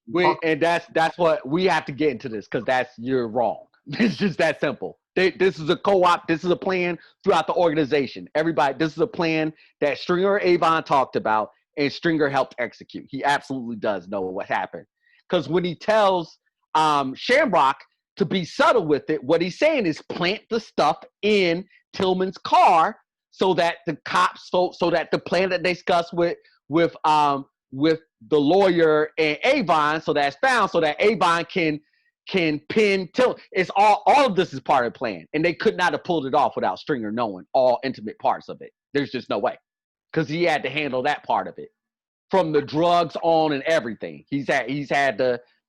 way. And that's what we have to get into this, because you're wrong. It's just that simple. This is a co-op. This is a plan throughout the organization. Everybody, this is a plan that Stringer and Avon talked about, and Stringer helped execute. He absolutely does know what happened, because when he tells Shamrock to be subtle with it, what he's saying is plant the stuff in Tillman's car so that the cops, so that the plan that they discussed with the lawyer and Avon, so that's found, so that Avon can pin Tillman. It's all of this is part of the plan, and they could not have pulled it off without Stringer knowing all intimate parts of it. There's just no way, because he had to handle that part of it, from the drugs on and everything. He's had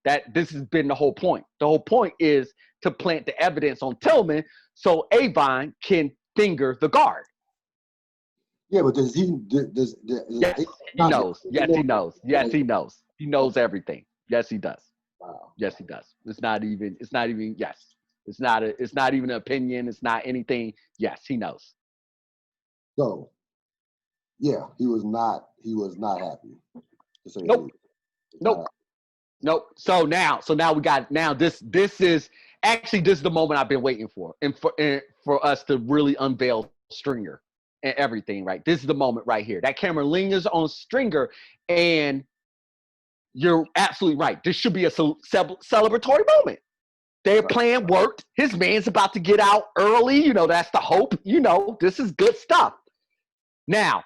that this has been the whole point. The whole point is to plant the evidence on Tillman so Avon can finger the guard. Yeah, but does he? Yes, he knows. Yes, he knows. Yes, he knows. He knows everything. Yes, he does. Wow. Yes, he does. It's not even. Yes. It's not even an opinion. It's not anything. Yes, he knows. So, yeah, he was not happy. Nope. So now we got, this is the moment I've been waiting for, and for us to really unveil Stringer and everything, right? This is the moment right here. That camera lingers on Stringer, and you're absolutely right. This should be a celebratory moment. Their plan worked. His man's about to get out early. That's the hope. This is good stuff. Now,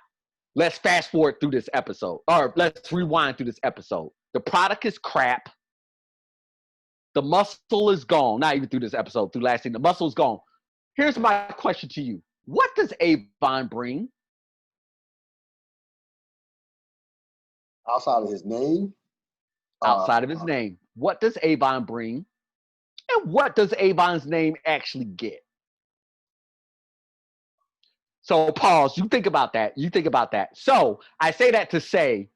let's fast forward through this episode, or let's rewind through this episode. The product is crap. The muscle is gone. Not even through this episode, through last scene. The muscle is gone. Here's my question to you. What does Avon bring? Outside of his name? Outside of his name. What does Avon bring? And what does Avon's name actually get? So pause. You think about that. So I say that to say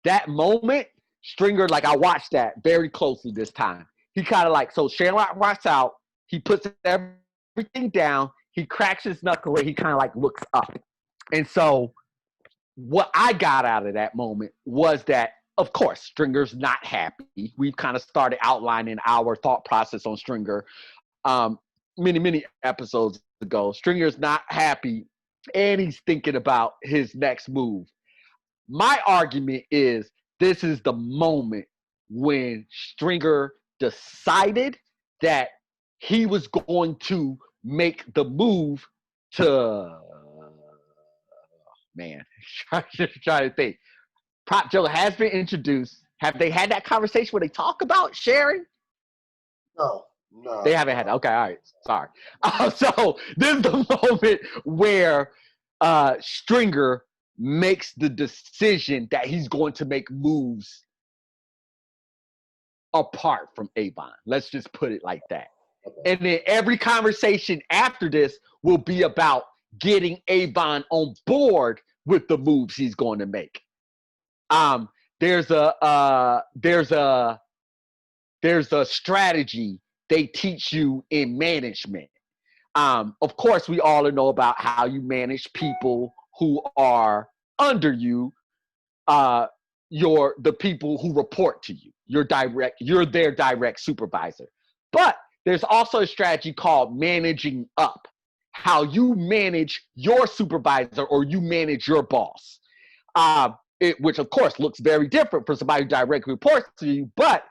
that moment, Stringer, I watched that very closely this time. He kind of so Shamrock walks out. He puts everything down. He cracks his knuckle and he kind of looks up. And so what I got out of that moment was that, of course, Stringer's not happy. We've kind of started outlining our thought process on Stringer many episodes ago. Stringer's not happy, and he's thinking about his next move. My argument is this is the moment when Stringer decided that he was going to make the move to, trying to think. Prop Joe has been introduced. Have they had that conversation where they talk about sharing? No. They haven't had that. Okay, all right. Sorry. So this is the moment where Stringer makes the decision that he's going to make moves apart from Avon. Let's just put it like that. Okay. And then every conversation after this will be about getting Avon on board with the moves he's going to make. there's a strategy they teach you in management. Of course, we all know about how you manage people who are under you, the people who report to you. You're their direct supervisor. But there's also a strategy called managing up, how you manage your supervisor or you manage your boss. Which of course looks very different for somebody who directly reports to you. But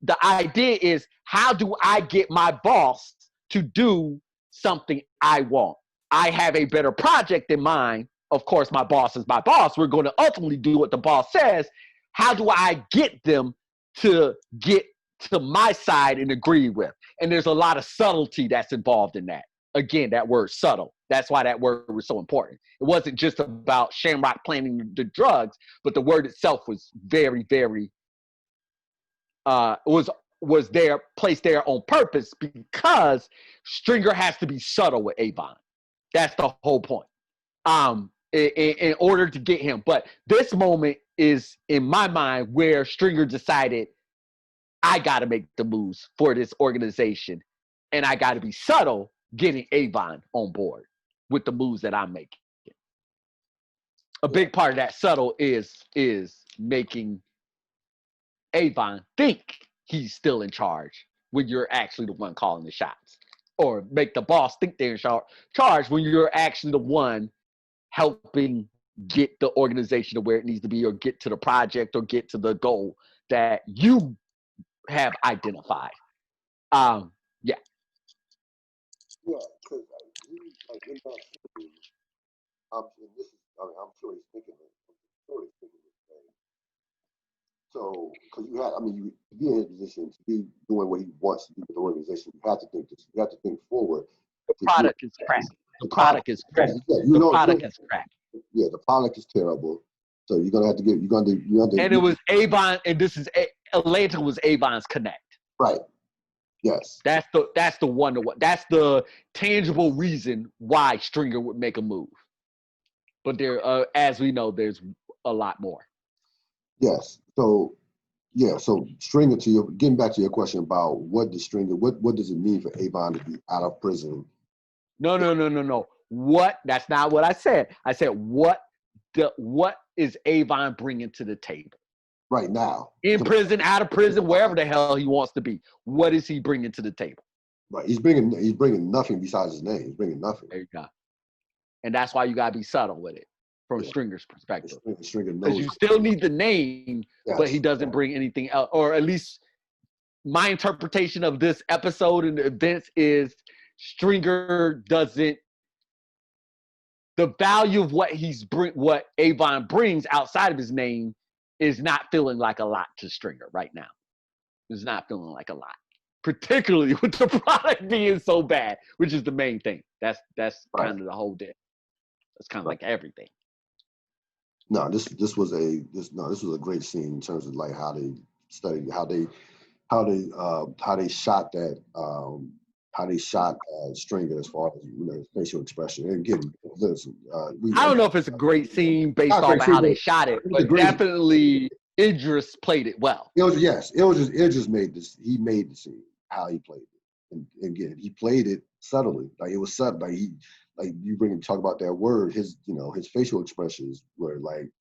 the idea is, how do I get my boss to do something I want? I have a better project in mind. Of course, my boss is my boss. We're going to ultimately do what the boss says. How do I get them to get to my side and agree with? And there's a lot of subtlety that's involved in that. Again, that word subtle. That's why that word was so important. It wasn't just about Shamrock planning the drugs, but the word itself was very, very was there, placed there on purpose, because Stringer has to be subtle with Avon. That's the whole point. In order to get him. But this moment is, in my mind, where Stringer decided, I got to make the moves for this organization, and I got to be subtle getting Avon on board with the moves that I'm making. A big part of that subtle is making Avon think he's still in charge when you're actually the one calling the shots, or make the boss think they're in charge when you're actually the one helping get the organization to where it needs to be, or get to the project, or get to the goal that you have identified. Yeah. Yeah, because like in that scene, and this is, I mean, I'm sure he's thinking it. I'm sure he's thinking this thing. So, because you had, I mean, you to be in his position, to be doing what he wants to do with the organization, you have to think this. You have to think forward. The product is crap. The product is crap. Yeah, the product is crap. Yeah, the product is terrible. So you're gonna have to get. You're gonna do. And it was Avon, and this is Atlanta was Avon's connect. Right. Yes. That's the one. That's the tangible reason why Stringer would make a move. But there, as we know, there's a lot more. Yes. So, yeah. So Stringer, getting back to your question about what does Stringer, what does it mean for Avon to be out of prison? No. What? That's not what I said. I said what is Avon bringing to the table Right now? In prison, out of prison, wherever the hell he wants to be. What is he bringing to the table? Right. He's bringing nothing besides his name. He's bringing nothing. There you go. And that's why you gotta be subtle with it from Stringer's perspective. Stringer knows. Because you still need the name, yes. But he doesn't bring anything else. Or at least my interpretation of this episode and the events is Stringer doesn't. The value of what Avon brings outside of his name is not feeling like a lot to Stringer right now. It's not feeling like a lot, particularly with the product being so bad, which is the main thing. That's kind of the whole deal. That's kind of like everything. No, this was a great scene in terms of like how they studied, how they shot that. How they shot Stringer as far as facial expression. And again, listen, I don't know if it's a great scene based off of how they shot it, but definitely Idris played it well. It just made this. He made the scene how he played it, and again, he played it subtly. Like it was subtle. Like you talk about that word. His facial expressions were like,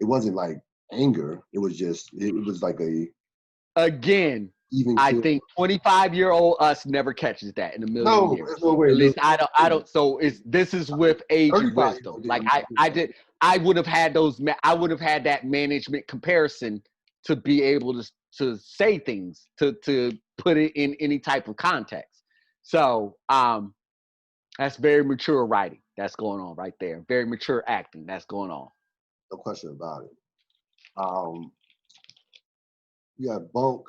it wasn't like anger. It was like a. Again, I think 25-year-old us never catches that in a million years. No way. At least I don't. So this is with age and wisdom. Like I would have had that management comparison to be able to say things, to put it in any type of context. So that's very mature writing that's going on right there. Very mature acting that's going on. No question about it. You have Bunk,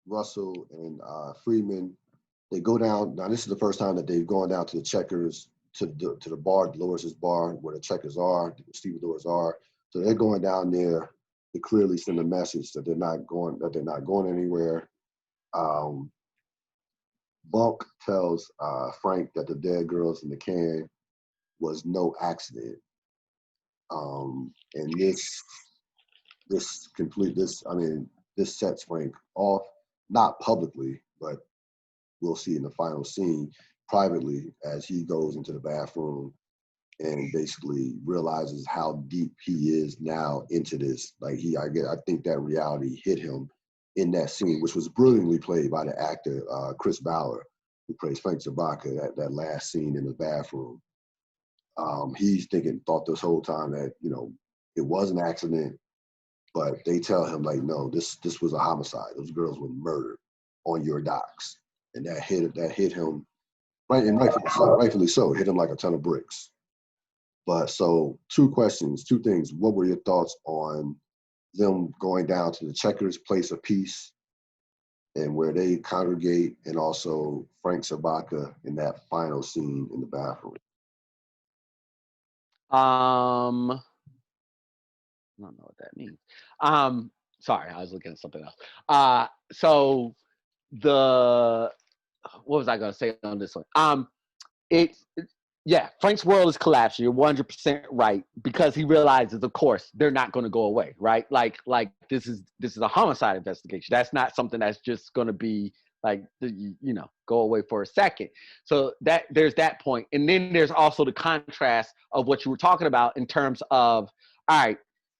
Russell, and Freeman. They go down. Now this is the first time that they've gone down to the Checkers, to the bar, Dolores' bar, where the Checkers are, the stevedores are. So they're going down there to clearly send a message that they're not going anywhere. Bunk tells Frank that the dead girls in the can was no accident. And this this sets Frank off, not publicly, but we'll see in the final scene privately as he goes into the bathroom and basically realizes how deep he is now into this. Like I think that reality hit him in that scene, which was brilliantly played by the actor Chris Ballard, who plays Frank Zabaka. That last scene in the bathroom, he's thought this whole time that it was an accident, but they tell him like, no, this was a homicide. Those girls were murdered on your docks, and that hit him right, and rightfully so. It hit him like a ton of bricks. But so two things. What were your thoughts on them going down to the Checkers place of peace and where they congregate, and also Frank Sabaka in that final scene in the bathroom? I don't know what that means. Sorry, I was looking at something else. So what was I gonna say on this one? Yeah, Frank's world is collapsing. You're 100% right, because he realizes, of course, they're not going to go away, right? Like this is a homicide investigation. That's not something that's just going to be like go away for a second. So that there's that point, and then there's also the contrast of what you were talking about in terms of, all right,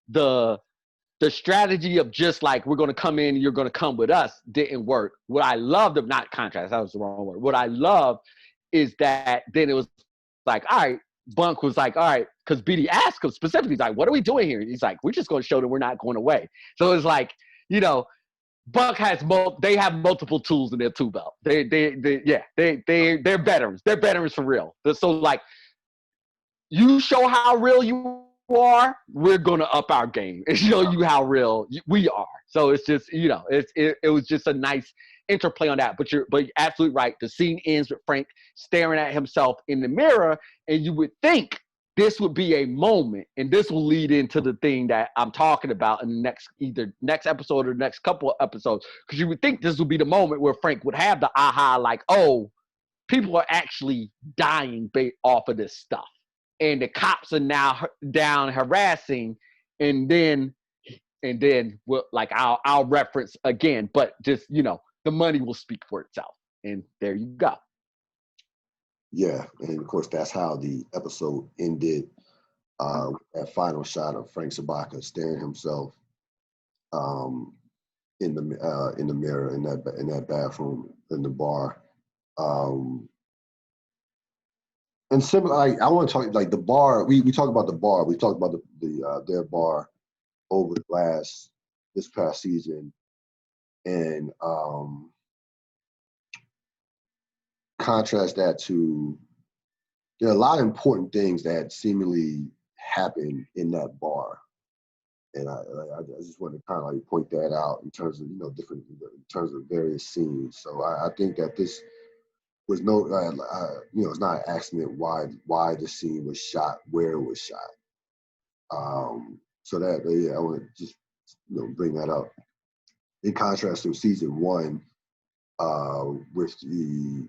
the strategy of just like, we're going to come in, you're going to come with us, didn't work. What I loved, of not contrast, that was the wrong word. What I love is that then it was like, all right, Bunk was like, all right, because BD asked him specifically, he's like, what are we doing here? He's like, we're just going to show that we're not going away. So it's like, Bunk has they have multiple tools in their tool belt. They're veterans. They're veterans for real. So like, you show how real you are, we're gonna up our game and show you how real we are. So it's just, it was just a nice interplay on that. But you're absolutely right. The scene ends with Frank staring at himself in the mirror, and you would think this would be a moment, and this will lead into the thing that I'm talking about in the next episode or the next couple of episodes. Because you would think this would be the moment where Frank would have the aha, like, oh, people are actually dying off of this stuff, and the cops are now down harassing, and then we'll, like, I'll reference again, but just, the money will speak for itself, and there you go. Yeah, and of course that's how the episode ended. That final shot of Frank Sabaka staring himself in the mirror in that bathroom in the bar. And similar, I want to talk like the bar. We talk about the bar. We talked about their bar over this past season, and contrast that to, there are a lot of important things that seemingly happen in that bar, and I just want to kind of like point that out in terms of different, in terms of various scenes. So I think that this was it's not an accident why the scene was shot where it was shot. So that I want to just bring that up. In contrast to season one, with the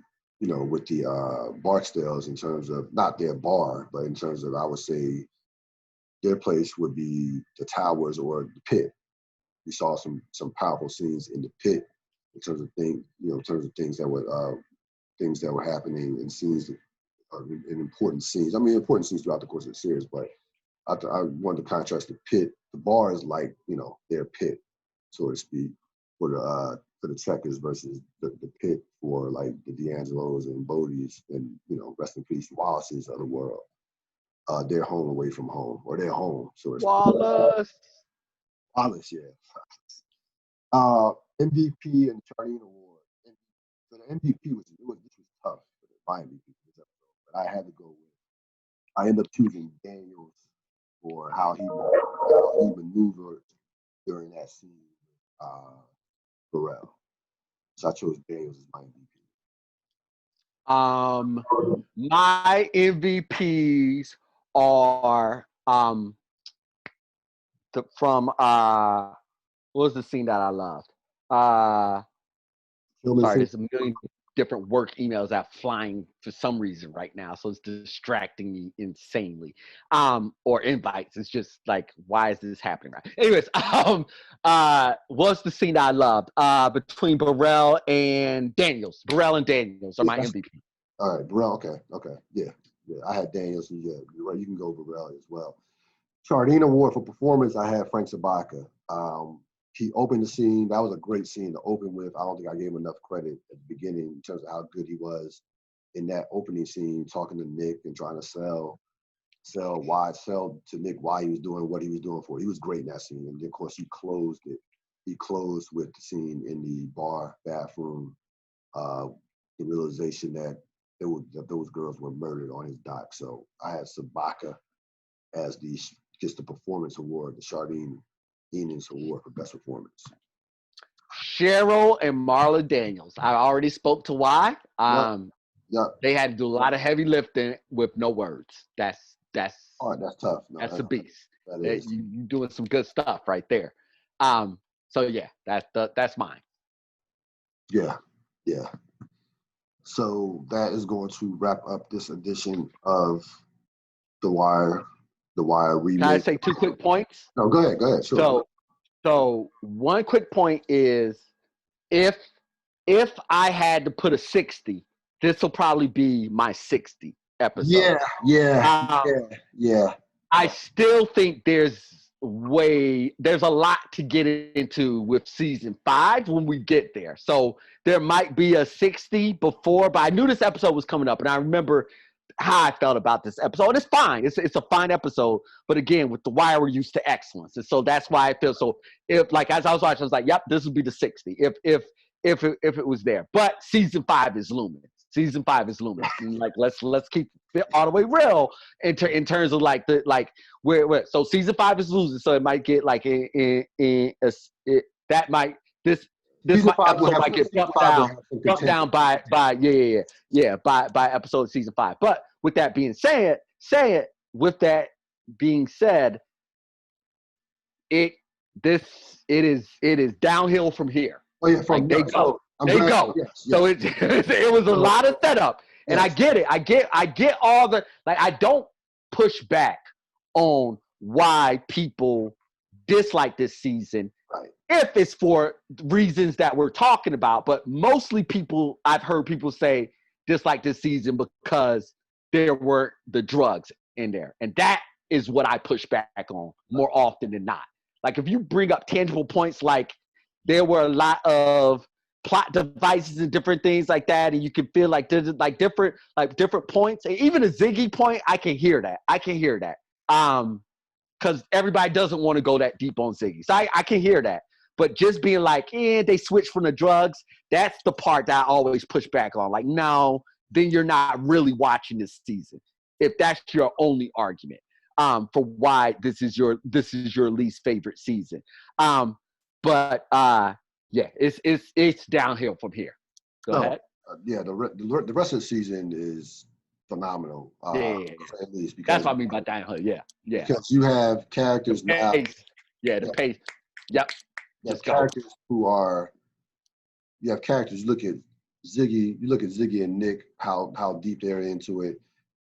Barksdales, in terms of not their bar, but in terms of, I would say their place would be the towers or the pit. We saw some powerful scenes in the pit in terms of things that were happening, and scenes in important scenes. I mean, important scenes throughout the course of the series, but I wanted to contrast the pit. The bar is like their pit, so to speak, for the Checkers versus the pit for like the D'Angelos and Bodie's and rest in peace, Wallace's of the world. Their home away from home, or their home, so to speak. Wallace, yeah. MVP and Charlene Award. And so the MVP this was tough for my MVP for this episode, but I had to go with. I ended up choosing Daniels for how he maneuvered during that scene with Pharrell. So I chose Daniels as my MVP. My MVPs are from what was the scene that I loved? Sorry, there's a million different work emails that flying for some reason right now, so it's distracting me insanely. Or invites. It's just like, why is this happening? Right. Anyways, what's the scene I loved? Between Burrell and Daniels. Burrell and Daniels are my MVP. All right, Burrell. Okay, yeah. I had Daniels, and yeah, you're right. You can go Burrell as well. Chardine Award for performance. I had Frank Sabaka. He opened the scene. That was a great scene to open with. I don't think I gave him enough credit at the beginning in terms of how good he was in that opening scene, talking to Nick and trying to sell to Nick why he was doing what he was doing for. He was great in that scene. And then, of course, he closed it. He closed with the scene in the bathroom, the realization that those girls were murdered on his dock. So I had Sabaka as the performance award, the Chardine Ennis Award for best performance. Cheryl and Marla Daniels. I already spoke to why. Yep. They had to do a lot of heavy lifting with no words. That's tough. No, that's a beast. That is. You doing some good stuff right there. So yeah, that's mine. Yeah. So that is going to wrap up this edition of The Wire remake. Can I say 2 quick points? No, go ahead. Sure. So one quick point is, if I had to put a 60, this will probably be my 60 episode. Yeah. I still think there's a lot to get into with season 5 when we get there. So there might be a 60 before, but I knew this episode was coming up, and I remember how I felt about this episode. It's fine. It's a fine episode. But again, with The Wire, we're used to excellence. And so that's why I feel so, as I was watching, I was like, yep, this would be the 60 if it was there. But season 5 is luminous. And like, let's keep it all the way real in terms of where so season 5 is losing. So it might get like this episode might get bumped down by episode season 5. But with that being said, it is downhill from here. Oh yeah, they go. Yes. So it was a lot of setup, and yes. I get all the I don't push back on why people dislike this season. Right. If it's for reasons that we're talking about, but mostly I've heard people say dislike this season because there were the drugs in there. And that is what I push back on more often than not. Like, if you bring up tangible points, like there were a lot of plot devices and different things like that, and you can feel like there's different points. And even a Ziggy point, I can hear that. Because everybody doesn't want to go that deep on Ziggy. So I can hear that. But just being like, they switched from the drugs, that's the part that I always push back on. Like, no, then you're not really watching this season, if that's your only argument for why this is your least favorite season. But it's downhill from here. Go ahead. The rest of the season is phenomenal. At least because that's what I mean by downhill. Yeah. Because you have characters now. The pace. Yep. You have characters you have characters. You look at Ziggy and Nick, how deep they're into it.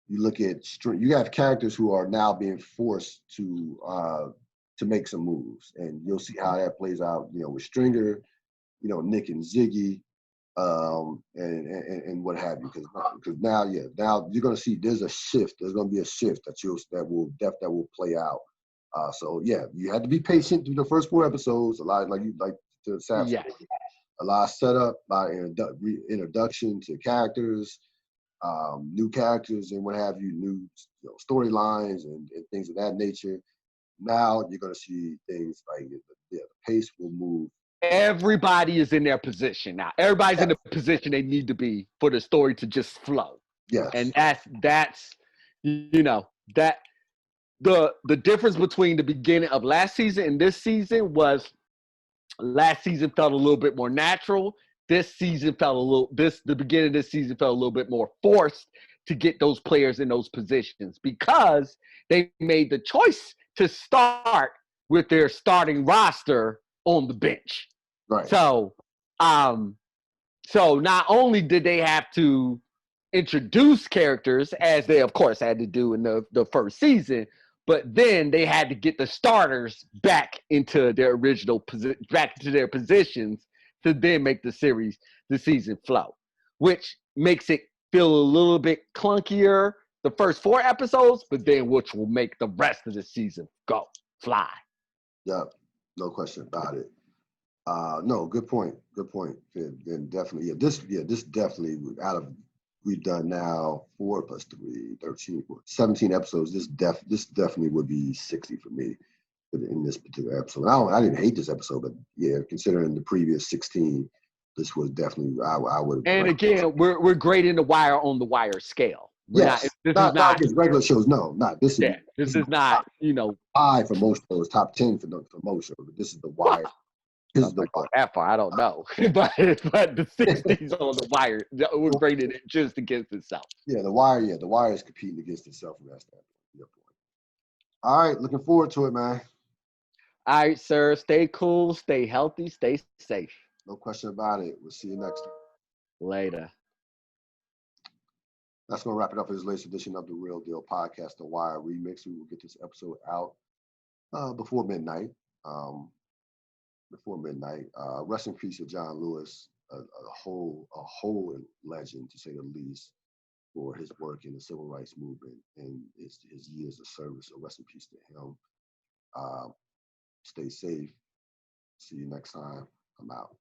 You look at you have characters who are now being forced to make some moves, and you'll see how that plays out. With Stringer, Nick and Ziggy, and what have you. Because now you're going to see there's a shift. There's going to be a shift that will play out. So you had to be patient through the first 4 episodes. A lot a lot of setup, a lot of introduction to characters, new characters, and what have you, new storylines and things of that nature. Now you're going to see things like the pace will move. Everybody is in their position now. Everybody's in the position they need to be for the story to just flow. Yes. And that's that the difference between the beginning of last season and this season was last season felt a little bit more natural. This season the beginning of this season felt a little bit more forced to get those players in those positions because they made the choice to start with their starting roster on the bench. Right. So So not only did they have to introduce characters, as they of course had to do in the first season, but then they had to get the starters back into their back to their positions to then make the season flow, which makes it feel a little bit clunkier the first 4 episodes, but then which will make the rest of the season go fly. Yep, no question about it. No, good point. Good point. Then definitely, this definitely out of we've done now 4 plus 3, 13, 17 episodes. This definitely would be 60 for me in this particular episode. I didn't hate this episode, but yeah, considering the previous 16, this was definitely I would. And again, we're grading The Wire on the Wire scale. We're yes, not. not against regular shows. No, not this. Yeah, this is not. Top 5 for most shows, top 10 for most shows. But this is The Wire. This is The Wire. That far, I don't know, but the 60s on The Wire, we're grading it just against itself. Yeah, The Wire. Yeah, The Wire is competing against itself from that standpoint. Your point. All right, looking forward to it, man. All right, sir. Stay cool, stay healthy, stay safe. No question about it. We'll see you next time. Later. That's going to wrap it up for this latest edition of the Ril Dil podcast, The Wire Remix. We will get this episode out before midnight. Rest in peace to John Lewis, a whole legend, to say the least, for his work in the civil rights movement and his years of service. So rest in peace to him. Stay safe. See you next time. I'm out.